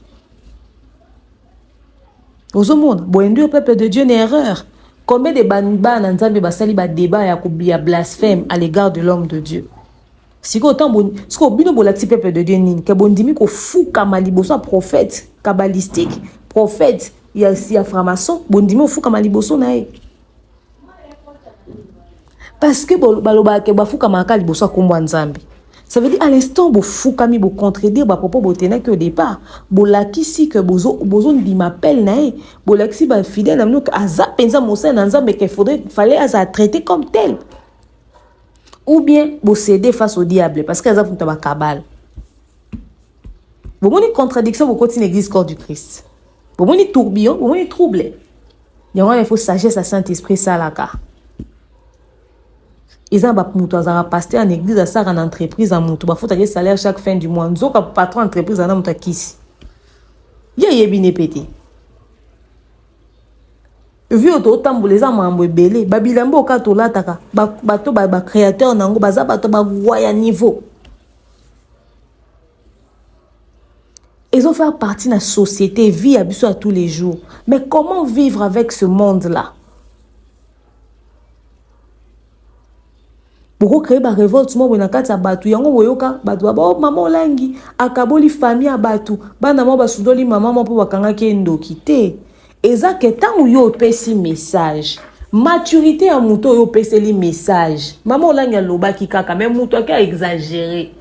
Speaker 3: aux monde bon Dieu peuple de Dieu une erreur combien de banba na nzambe basali ba débat ya blasphème à l'égard de l'homme de Dieu. Si autant bon ce ko bino bolati peuple de Dieu nini ke bondimi ko fou kamaliboso prophète kabbalistique prophète il y a franc-maçon bondimi fou kamaliboso na e parce que baloba ke ba fou kamaka liboso kombo nzambe ça veut dire à l'instant bo fou kami bo contredire ba propos botena que au départ bolaki si que bozo ndi m'appelle na e bolaki ba fidèle amno que aza penza mosa na nzambe que fallait aza traiter comme tel. Ou bien vous cédez face au diable parce que ça vous t'a cabale. Vous avez une contradiction vous continuez l'église corps du Christ. Vous avez une tourbillon, vous avez une trouble. Il faut sagesse à Saint-Esprit ça là car. Ils ont pas muto za pasteur en église ça en entreprise en muto ba faut tailler salaire chaque fin du mois. Nzoka patron entreprise en muto kisi. Ya yebine pété. Vu otamboleza mambo ebele babilambo okatola taka bato ba créateur nango baza bato ba ya niveau. Ils ont fait partie de la société, vie à biso à tous les jours. Mais comment vivre avec ce monde-là? Pourquoi créer ba révolte mo na kati ya batu yango boyoka batu ba maman olangi akaboli famille ya batu bana mo basudoli maman mo po bakanga ke ndoki te. Eza que tant ou yo pesi message maturité à muto yo pesi li message maman olangi loba ki kaka même muto ka exagérer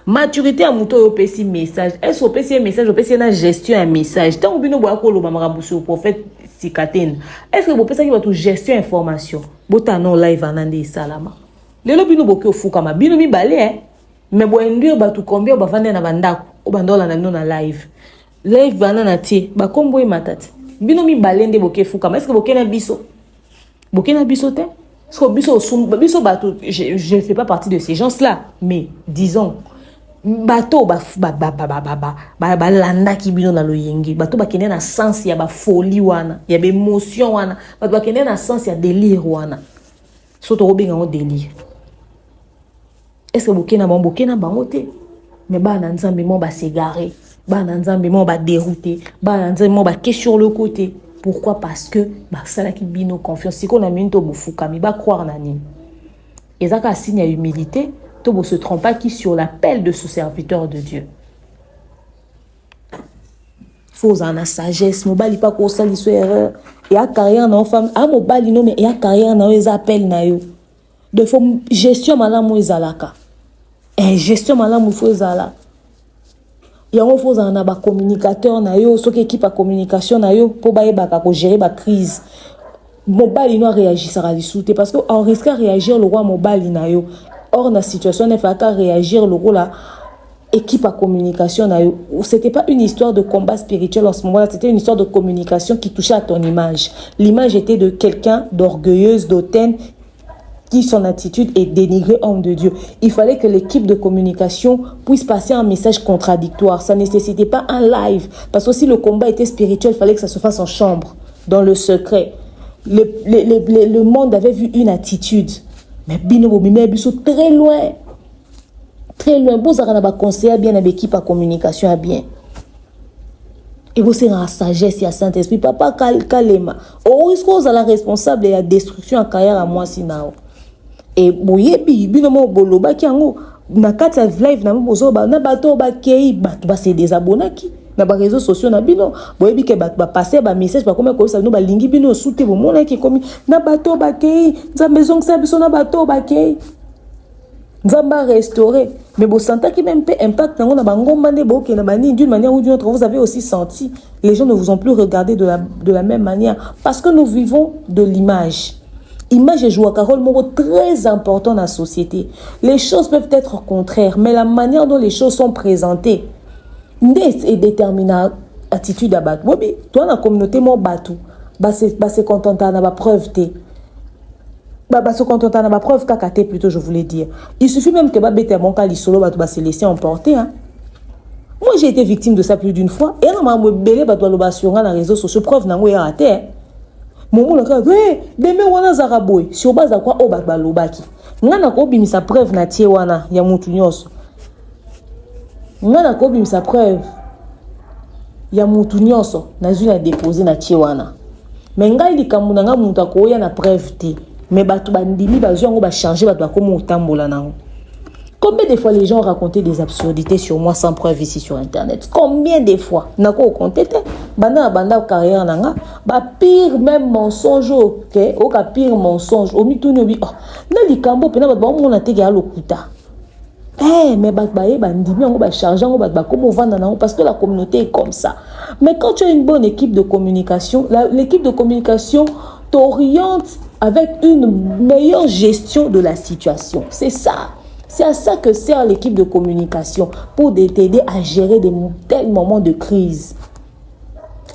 Speaker 3: maturité à muto yo pesi message est-ce que pesi message pesi na gestion un message tant ou bino boya ko loba makambo sur prophète Sikaten est-ce que vous pesi ki ba tout gestion information bota non live anande salama lelo bino boke ofuka ma bino mi balé hein mais bo induire ba tout combien ba vande na bandako o bandola na bino na live bana na tie ba kombo e matati bino mi balende boke fuka mais est-ce que boke na biso te est-ce que biso bato je fais pas partie de ces gens-là mais disons bato ba landa ki bino na loyengi bato ba kende na sens ya ba folie wana ya ba émotion wana bato ba kende na sens ya délire wana so to robinga on délire est-ce que boke na bango te mais ba na nzambe mo ba s'égarer ba na nzambe mo ba dérouté ba na nzambe mo ba ke sur le côté. Pourquoi? Parce que ba sala ki bino confiance si qu'on a minto bofuka mi ba croire na ni ezaka signe à humilité to bo se trompe pas qui sur l'appel de ce serviteur de Dieu. Faut en sagesse mobali pas ko sali so erreur et a carrière na femme a mobali no mais et a carrière na les appels na yo de faut gestion malamu ezalaka et gestion malamu faut ezala. Yango faut en ba communicateur na yo so équipe à communication na yo pour ba yebaka ko gérer ba crise mobile no réagir ça li souté parce que on risque à réagir le roi mobile na yo or na situation ne fait qu'à réagir le roi là équipe à communication na yo c'était pas une histoire de combat spirituel en ce moment-là c'était une histoire de communication qui touchait à ton image. L'image était de quelqu'un d'orgueilleuse d'autaine qui son attitude est dénigrée homme de Dieu. Il fallait que l'équipe de communication puisse passer un message contradictoire. Ça ne nécessitait pas un live. Parce que si le combat était spirituel, il fallait que ça se fasse en chambre, dans le secret. Le monde avait vu une attitude. Mais Bino Biso très loin. Très loin. Vous avez un conseiller bien, une équipe à communication à bien. Et vous serez en sagesse et à Saint-Esprit. Papa Kalema. Ou est-ce que vous êtes la responsable de la destruction en carrière à moi sinao? Et boyebi bino mo boloba ki yango na kata live na mozo ba na bato ba kei bato ba se désabonaki na ba réseaux sociaux na bino boyebi ke bato ba passer ba message ba comme ko sa no ba lingi bino souté bo mona ki komi na bato ba kei nzambe zongisa biso na bato ba kei nzamba restaurer mais bo senta qui même peu impact nango na bangomba ne bo ke na bani d'une manière ou d'une autre vous avez aussi senti les gens ne vous ont plus regardé de la même manière parce que nous vivons de l'image. Image joue un rôle très important dans la société. Les choses peuvent être contraires, mais la manière dont les choses sont présentées est déterminante. Attitude à battre. Oui, toi, dans la communauté, mon batou, se contenter à la preuve. Se contenter à la preuve, kakate plutôt, je voulais dire. Il suffit même que babete mon cas, l'isolo, se laisser emporter. Hein. Moi, j'ai été victime de ça plus d'une fois. Et on m'a belé sur les réseaux sociaux. Preuve, n'a pas raté. Mon mot, demain, on a Zaraboy. Sur base de quoi, on va balobaki. On a sa preuve, na tiewana, ya mutu nyonso. On a sa preuve. Ya mutu nyonso, na zu na déposé na tiewana. Mais ngai likamuna nga mutu akoya na preuve te. Mais batu bandimi bazu yango ba changer batu akomo utambola nango. Combien de fois les gens racontaient des absurdités sur moi sans preuve ici sur internet? Combien de fois? Nako compté te. Banda carrière nanga, ba pire même mensonge OK, au ka pire mensonge, au mituni obi. Oh, na likambo pena ba mona te ga lokuta. Mais bandimi yango ba charger yango ba comment vendre nango parce que la communauté est comme ça. Mais quand tu as une bonne équipe de communication, l'équipe de communication t'oriente avec une meilleure gestion de la situation. C'est ça. C'est à ça que sert l'équipe de communication, pour t'aider à gérer de tels moments de crise,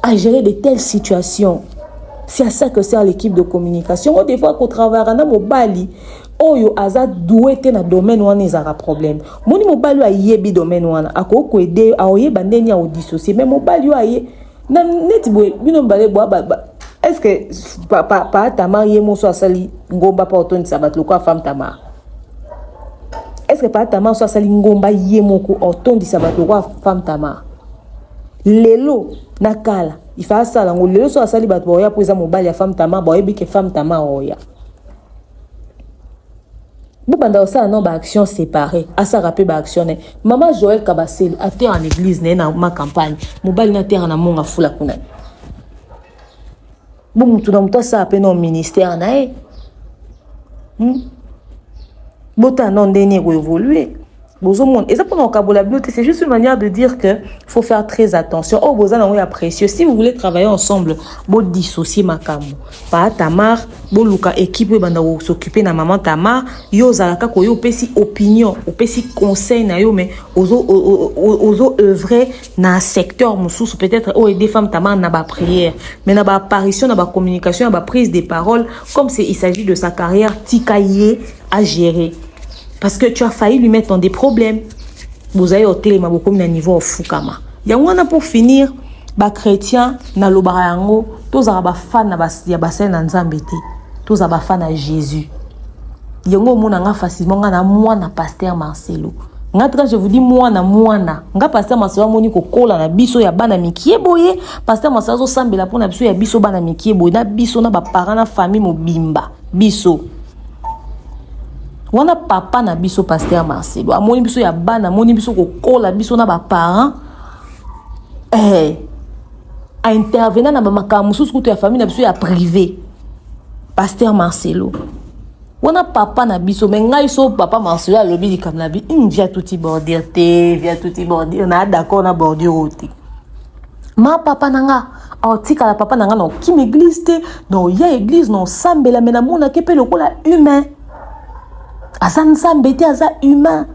Speaker 3: à gérer de telles situations. C'est à ça que sert l'équipe de communication. Des fois, qu'on travaille à Mobali, Oyo Azad doué te na domaine wana ezara problème. Moni Mobali a yebi domaine wana, ako ko aider a oye bandeni a dissocier, mais Mobali a ye na netibwe bino mbale boa ba. Est-ce que pa Tamar yemo so asali ngomba pa otoni sabat lokwa femme Tamar? Est-ce que pas Tamar soit sali ngomba yemoko otondi sabato kwa femme Tamar? Lelo nakala il fa sala ngo lelo soit sali bato boya poza mobali ya femme Tamar boye bi ke femme Tamar oya. Banda ça non ba action séparée, asa rapé ba action ne. Maman Joël Kabasel a terre en église na ma campagne. Mobali na terre na monga fula kuna. Bon mutu na mutu ça appelle non ministère na e. Bota non dernier évoluer. Et ça pour c'est juste une manière de dire que faut faire très attention. Oh, vous avez précieux. Si vous voulez travailler ensemble, vous dissociez ma cam. Pas Tamar, vous luka équipe banda s'occuper na maman Tamar. Yo zalaka ko yo pesi opinion, o pesi conseil na yo mais ozo œuvrer na secteur mususu peut-être oh aider femme Tamar na ba prière, mais na ba apparition, na ba communication, na ba prise des paroles comme c'est il s'agit de sa carrière tikaye à gérer. Parce que tu as failli lui mettre dans des problèmes. Vous avez au téléma beaucoup de niveau au Fukama. Yangwana pour finir, ba chrétien na lobarango, tous araba fan na ya bassin na nzambete, tous araba fan à Jésus. Yango mona nga facilement na moi na pasteur Marcelo. Ngatra je vous dis moi na nga pasteur Marcelo moni ko kola na biso ya bana mikie boye, pasteur Marcelo sambela pona biso ya biso bana mikie boye na biso na ba parents na famille mobimba biso. Wana papa na biso pasteur Marcelo amoni biso ya bana amoni biso ko kola biso na ba parents a intervenir na ba makambo sous kutu ya famille na biso ya privé pasteur Marcelo wana papa na biso mais ngai so papa Marcelo a lobi likam na bi via touti bordir na d'accord na bordir oti ma papa nanga tika la papa nanga no ki m'église te no ya église no sambela mena mona kepe lokola humain. Asa nsambete asa humain.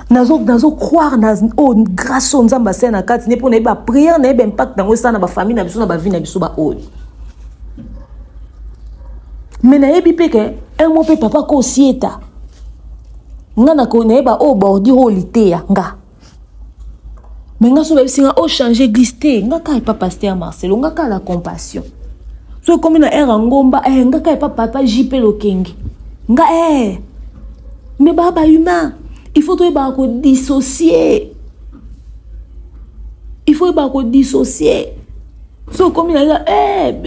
Speaker 3: Nazo croire na oh grâce au nzamba c'est na kati ne pour na ba prière na ba impact dans ça na ba famille na biso na ba vie na biso ba oh. Mais na yebi peke un mot pe papa ko sieta. Ngana ko na ba oh bordi ho litea nga. Mais nga so ba singa oh changer gliste nga ka pa pasteur Marcelo nga ka la compassion. So comme na era ngomba nga ka pa papa JP Lokenge. Nga mais baba humain il faut toi ba ko dissocier. Il faut ba ko dissocier. So comme na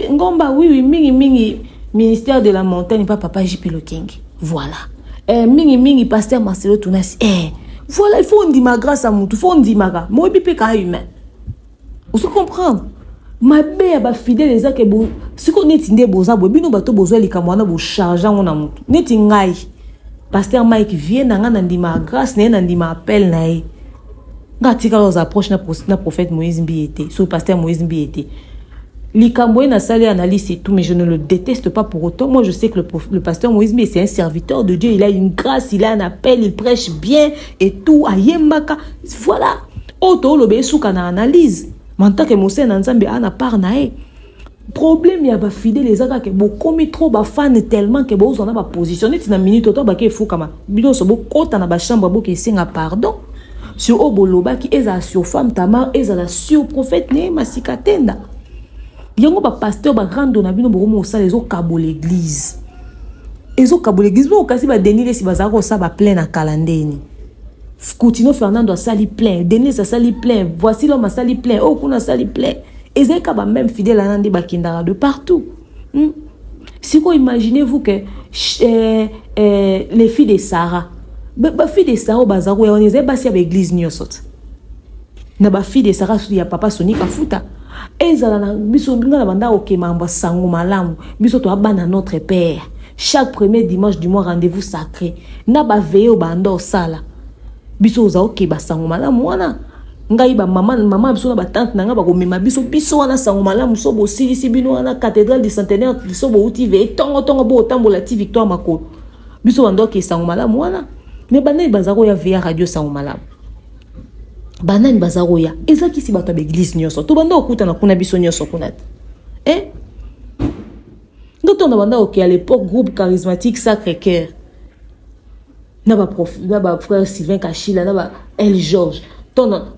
Speaker 3: ngomba oui mingi ministère de la montagne pas papa JP Lokenge. Voilà. Mingi pasteur Marcelo Tunasi. Voilà, il faut on dit ma grâce à mutu, faut on dit ma moi bipe ka humain. Vous comprendre? Ma belle ba fidèle les a que bon ce qu'on est indé boza bo bino bato bozo likamwana bo charger ngona mutu neti ngai pasteur Mike vient na ngana ndima grâce na ndima appel na e ngati ka los approche na prophète Moïse Mbiete sur pasteur Moïse Mbiete likambo na sali analyse et tout mais je ne le déteste pas pour autant. Moi je sais que le pasteur Moïse Mbiete c'est un serviteur de Dieu, il a une grâce, il a un appel, il prêche bien et tout ayembaka voilà auto lobe suka na analyse manta que Mose na nzambe ana par na e problème ya ba fidèle les aka que beaucoup trop ba fan tellement que bo zona ba positionner tina minute to ba ke fou kama bido so bo kota na ba chambre bo ke singa pardon sur oboloba qui est sur femme Tamar est la sur prophète né masikatenda yango ba pasteur ba rando na bino bomo ça les okabo l'église ezo kabo l'église bo kasi ba denile si bazako ça ba plein na calendeni Coutinho Fernando a sali plein Denis a sali plein voici l'homme a sali plein oh kuna sali plein ezeka ba même fidèle à nandi ba kindara de partout. Si vous imaginez-vous que les filles de Sarah, les filles de Sarah, on est basé avec l'église nyosot. Na ba fille de Sarah, il y a papa Sonic Afuta. Et ça na biso na banda ok mamba sango malamu. Biso to abana notre père. Chaque premier dimanche du mois rendez-vous sacré. Na ba veille au bando sala. Biso za ok ba sango malamu wana. Ngai ba mama biso na ba tante nanga ba ko mema biso wana sango malamu so bo silisi bino wana cathédrale du centenaire so bo uti ve tongo bo tambola ti Victoire Makolo biso wando ke sango malamu wana me banani bazako ya via radio sango malamu banani bazako ya ezaki si bato ba église nyoso to bando okuta na kuna biso nyoso kuna ngoto na banda ok à l'époque groupe charismatique Sacré-Cœur na ba frère Sylvain Kachila na ba El Georges.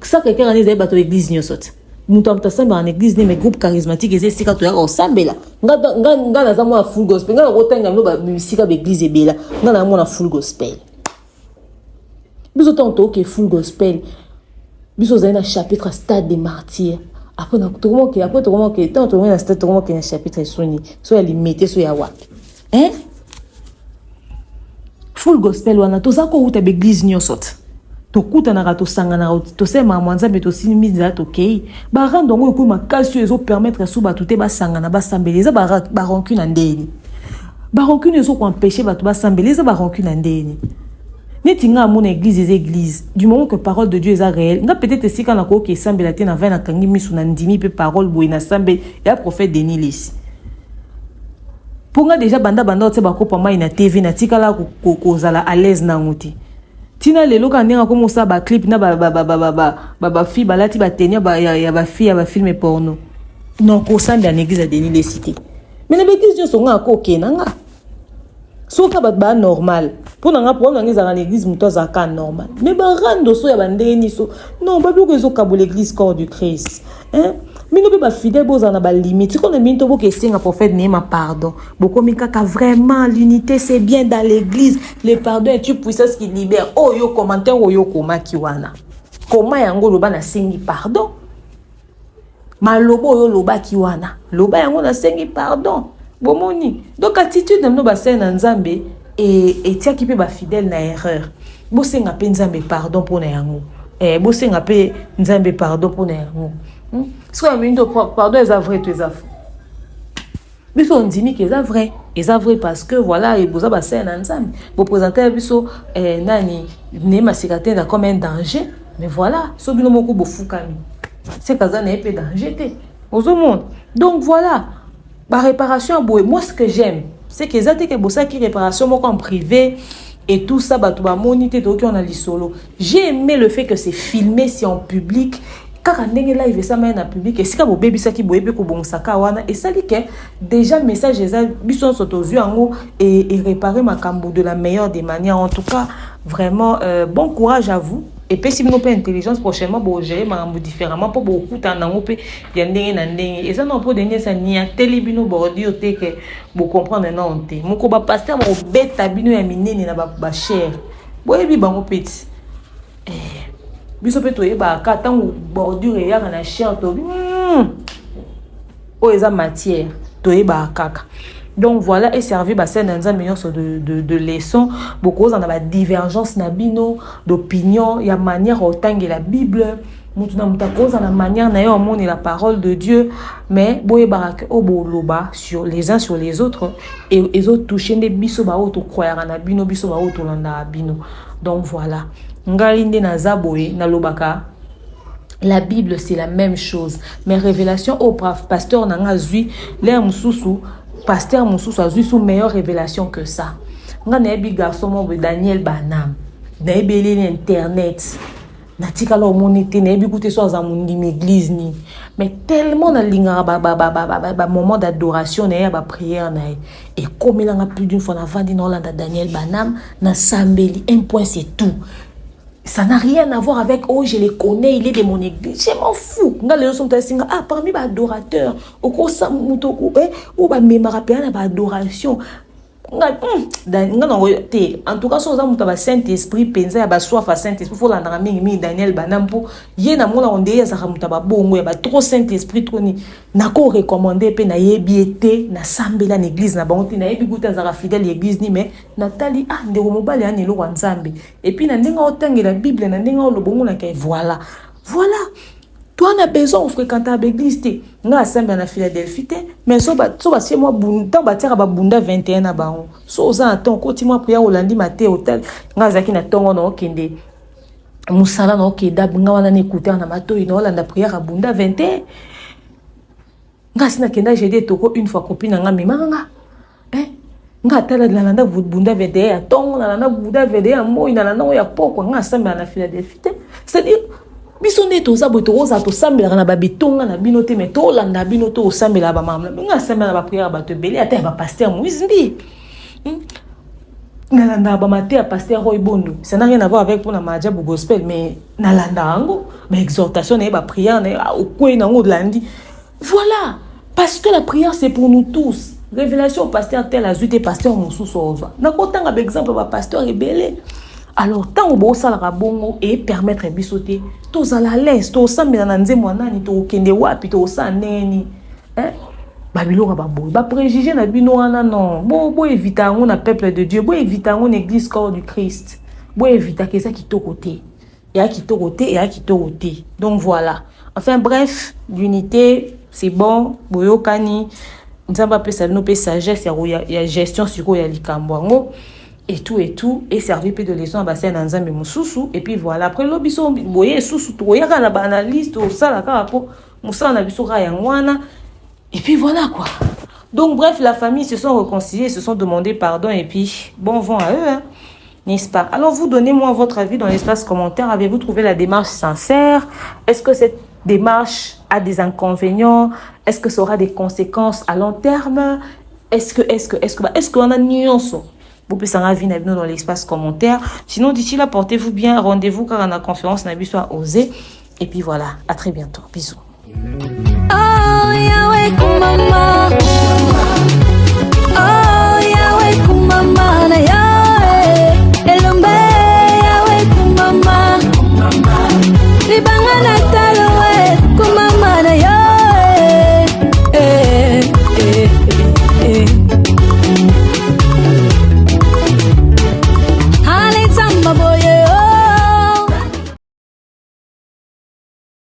Speaker 3: Ça quelqu'un a des bateaux d'église nyosot. Nous sommes ensemble en église mais groupe charismatique et c'est quand tu as ensemble là. Nga na zamu full gospel. Nga rotanga no ba musique église bela. Nga na mo na full gospel. Biso tonto que full gospel. Biso za na chapitre stade des martyrs. Après na to comment que tanto na stade to comment que na chapitre soni. So ya limité so ya wa. Full gospel wana to za ko uta église nyosot. Tokuta na rato sangana to sema mwanza beto sinimiza to kei ba rando ngo ko makasi ezo permettre sou ba tuté ba sangana ba sambeleza ba rancune ndeni ba rancune ezo ko empêcher ba to ba sambeleza ba rancune ndeni netinga mon église du moment que parole de Dieu est réelle nga peut-être si kana ko ke sambela te na 20 na kangi misu na ndimi pe parole boina sambe ya prophète Denis Lesi ponga déjà banda te ba ko pama ina TV na tikala ko zala à l'aise na nguti tina lelo ka ndenga ko mosa ba clip na ba fille balati ba tenia ba ya ba fille ya ba film porno non ko sande en église à Denis Lesi te mais na église jo songa ko kenanga soka ba normal pour nga pour nga za na église muto za ka normal mais ba rando so ya ba ndeni so non ba biko zo ka bo l'église corps du Christ mino be ba fidèle boza na ba limite ko na minto bo ke singa prophète nema pardon boko mikaka vraiment l'unité c'est bien dans l'église le pardon est une puissance qui libère oh yo commentaire oh yo koma kiwana koma yango loba na singi pardon malobo yo loba kiwana loba yango na singi pardon bomoni donc attitude na no ba sena nzambe et tia ki pe ba fidèle na erreur bo senga pe nzambe pardon pour na yango bo senga pe nzambe pardon pour na yango. Si on dit pardon, c'est vrai, tu es faux. Mais on dit que c'est vrai parce que voilà, et vous avez passé un ensemble. Vous présentez biso nani nema sikatenda comme un danger, mais voilà, so bino moko bo fukami. C'est kaza na épée danger aux monde. Donc voilà, la réparation moi ce que j'aime, c'est que ça que bossa qui réparation moko en privé et tout ça ba to ba moniter to ki on a li solo. J'ai aimé le fait que c'est filmé, c'est en public. Car ndenge live ça mène en public et si ka bo baby ça ki boyebe ko bonsaka wana et ça dit que déjà message eza bison sotozu ango et réparer ma cambo de la meilleure des manières. En tout cas vraiment bon courage à vous et puis si vous n'avez pas intelligence prochainement bo gérer ma cambo différemment pour beaucoup tant nango pe ya ndenge na ndenge et ça non pour dernier ça ni a telebino bordio te que bo comprendre non te moko ba pasteur ba beta bino ya minene na ba cher boyebi bango petit biso pe to yeba ka tango bordure ya na chien to o eza matière to yeba kaka. Donc voilà et servi ba scène dans un million de leçons beaucoup en a ba divergence na bino d'opinion ya manière autant que la Bible mutu na mutakoza na manière na yo moni la parole de Dieu mais boye baraka oboloba sur les uns sur les autres et les autres toucher des biso ba auto croire na bino biso ba auto landa bino. Donc voilà ngalinde na zaboye na lobaka la Bible c'est la même chose mais révélation au pasteur nanga zui l'air mususu pasteur mususu azui sous meilleure révélation que ça nga na bi garçon mo Daniel Banam na ebelé internet na tikala omonité na bi koute so za mundi église ni mais tellement na linga ba moment d'adoration na ba prière na et comme il en a plus d'une fois na vandi na Daniel Banam na sambeli un point c'est tout. Ça n'a rien à voir avec oh je les connais, il est de mon église. Je m'en fous. Parmi les adorateurs, ou ba même rappeler na adoration. En tout cas, si vous avez Saint-Esprit, pensez à soif à Saint-Esprit, il faut l'entendre Daniel Banampo. Il y a trop Saint-Esprit, trop recommandé, pe na yebiete, na sambela l'église, na banti, na yebiguta zara fidèle l'église ni mais Nathalie ah ndeko mobali ani lo wanzambe. Et puis na ndenga otangi la Bible, na ndenga olobongo na kay voilà. Voilà. Toi, on a besoin de fréquenter l'église. On a assemblé à Philadelphie. Mais si on moi bunda 21 à Baron. Si on a un temps, continue à prier au lundi matin hôtel. On a zaki na tongo no kende. Musala no keda bunga wana n'écouter na mato ino la na prière à bunda 21. On a sina kenda j'ai dit toko une fois copine nga mimanga. Nga tala la landa bunda 21 tongo la landa bunda 21 mo ina la no ya poko nga assemblé à Philadelphie. C'est-à-dire bisonné to za boto rosa to sambela na babitonga na binote mais to landa binote o sambela ba mamla nga sambela ba prière ba te belé ata ba pasteur Moïse mbi na landa ba maté à pasteur Roy Bondo ça n'a rien à voir avec pour la majabu gospel mais na landa ngo ba exhortation na ba prière na o kwe na ngo landi voilà parce que la prière c'est pour nous tous révélation pasteur tel azute pasteur Moussou Soza na kotanga ba exemple ba pasteur rebelle. Alors, tant que vous avez bongo et permettre de sauter, tous à la l'aise, tous à la nanze moanani, tous kende wapi, tous à neni, Babylon a babou, ba préjugé na bino non, bo éviter on a peuple de Dieu, bo éviter on église corps du Christ, bo éviter que ça qui to côté, et à qui to côté et à qui to côté. Donc voilà. Enfin bref, l'unité, c'est bon, boyo kani, nous avons pas ça nous sagesse, il y a gestion sur quoi il y a likambo. Et tout, et servi peu de leçon à bassin dans Nzambe Moussoussou, et puis voilà. Après, l'obiso, boye, sous-sous, tout, y'a la banaliste, au salaka, moussa, na biso, rayangwana, et puis voilà, quoi. Donc, bref, la famille se sont réconciliés, se sont demandé pardon, et puis, bon vent à eux, hein, n'est-ce pas? Alors, vous donnez-moi votre avis dans l'espace commentaire. Avez-vous trouvé la démarche sincère? Est-ce que cette démarche a des inconvénients? Est-ce que ça aura des conséquences à long terme? Est-ce qu'on a nuance? Vous pouvez s'en avis dans l'espace commentaire. Sinon, d'ici là, portez-vous bien. Rendez-vous car on a conférence Nabi soit osé. Et puis voilà, à très bientôt. Bisous. Oh,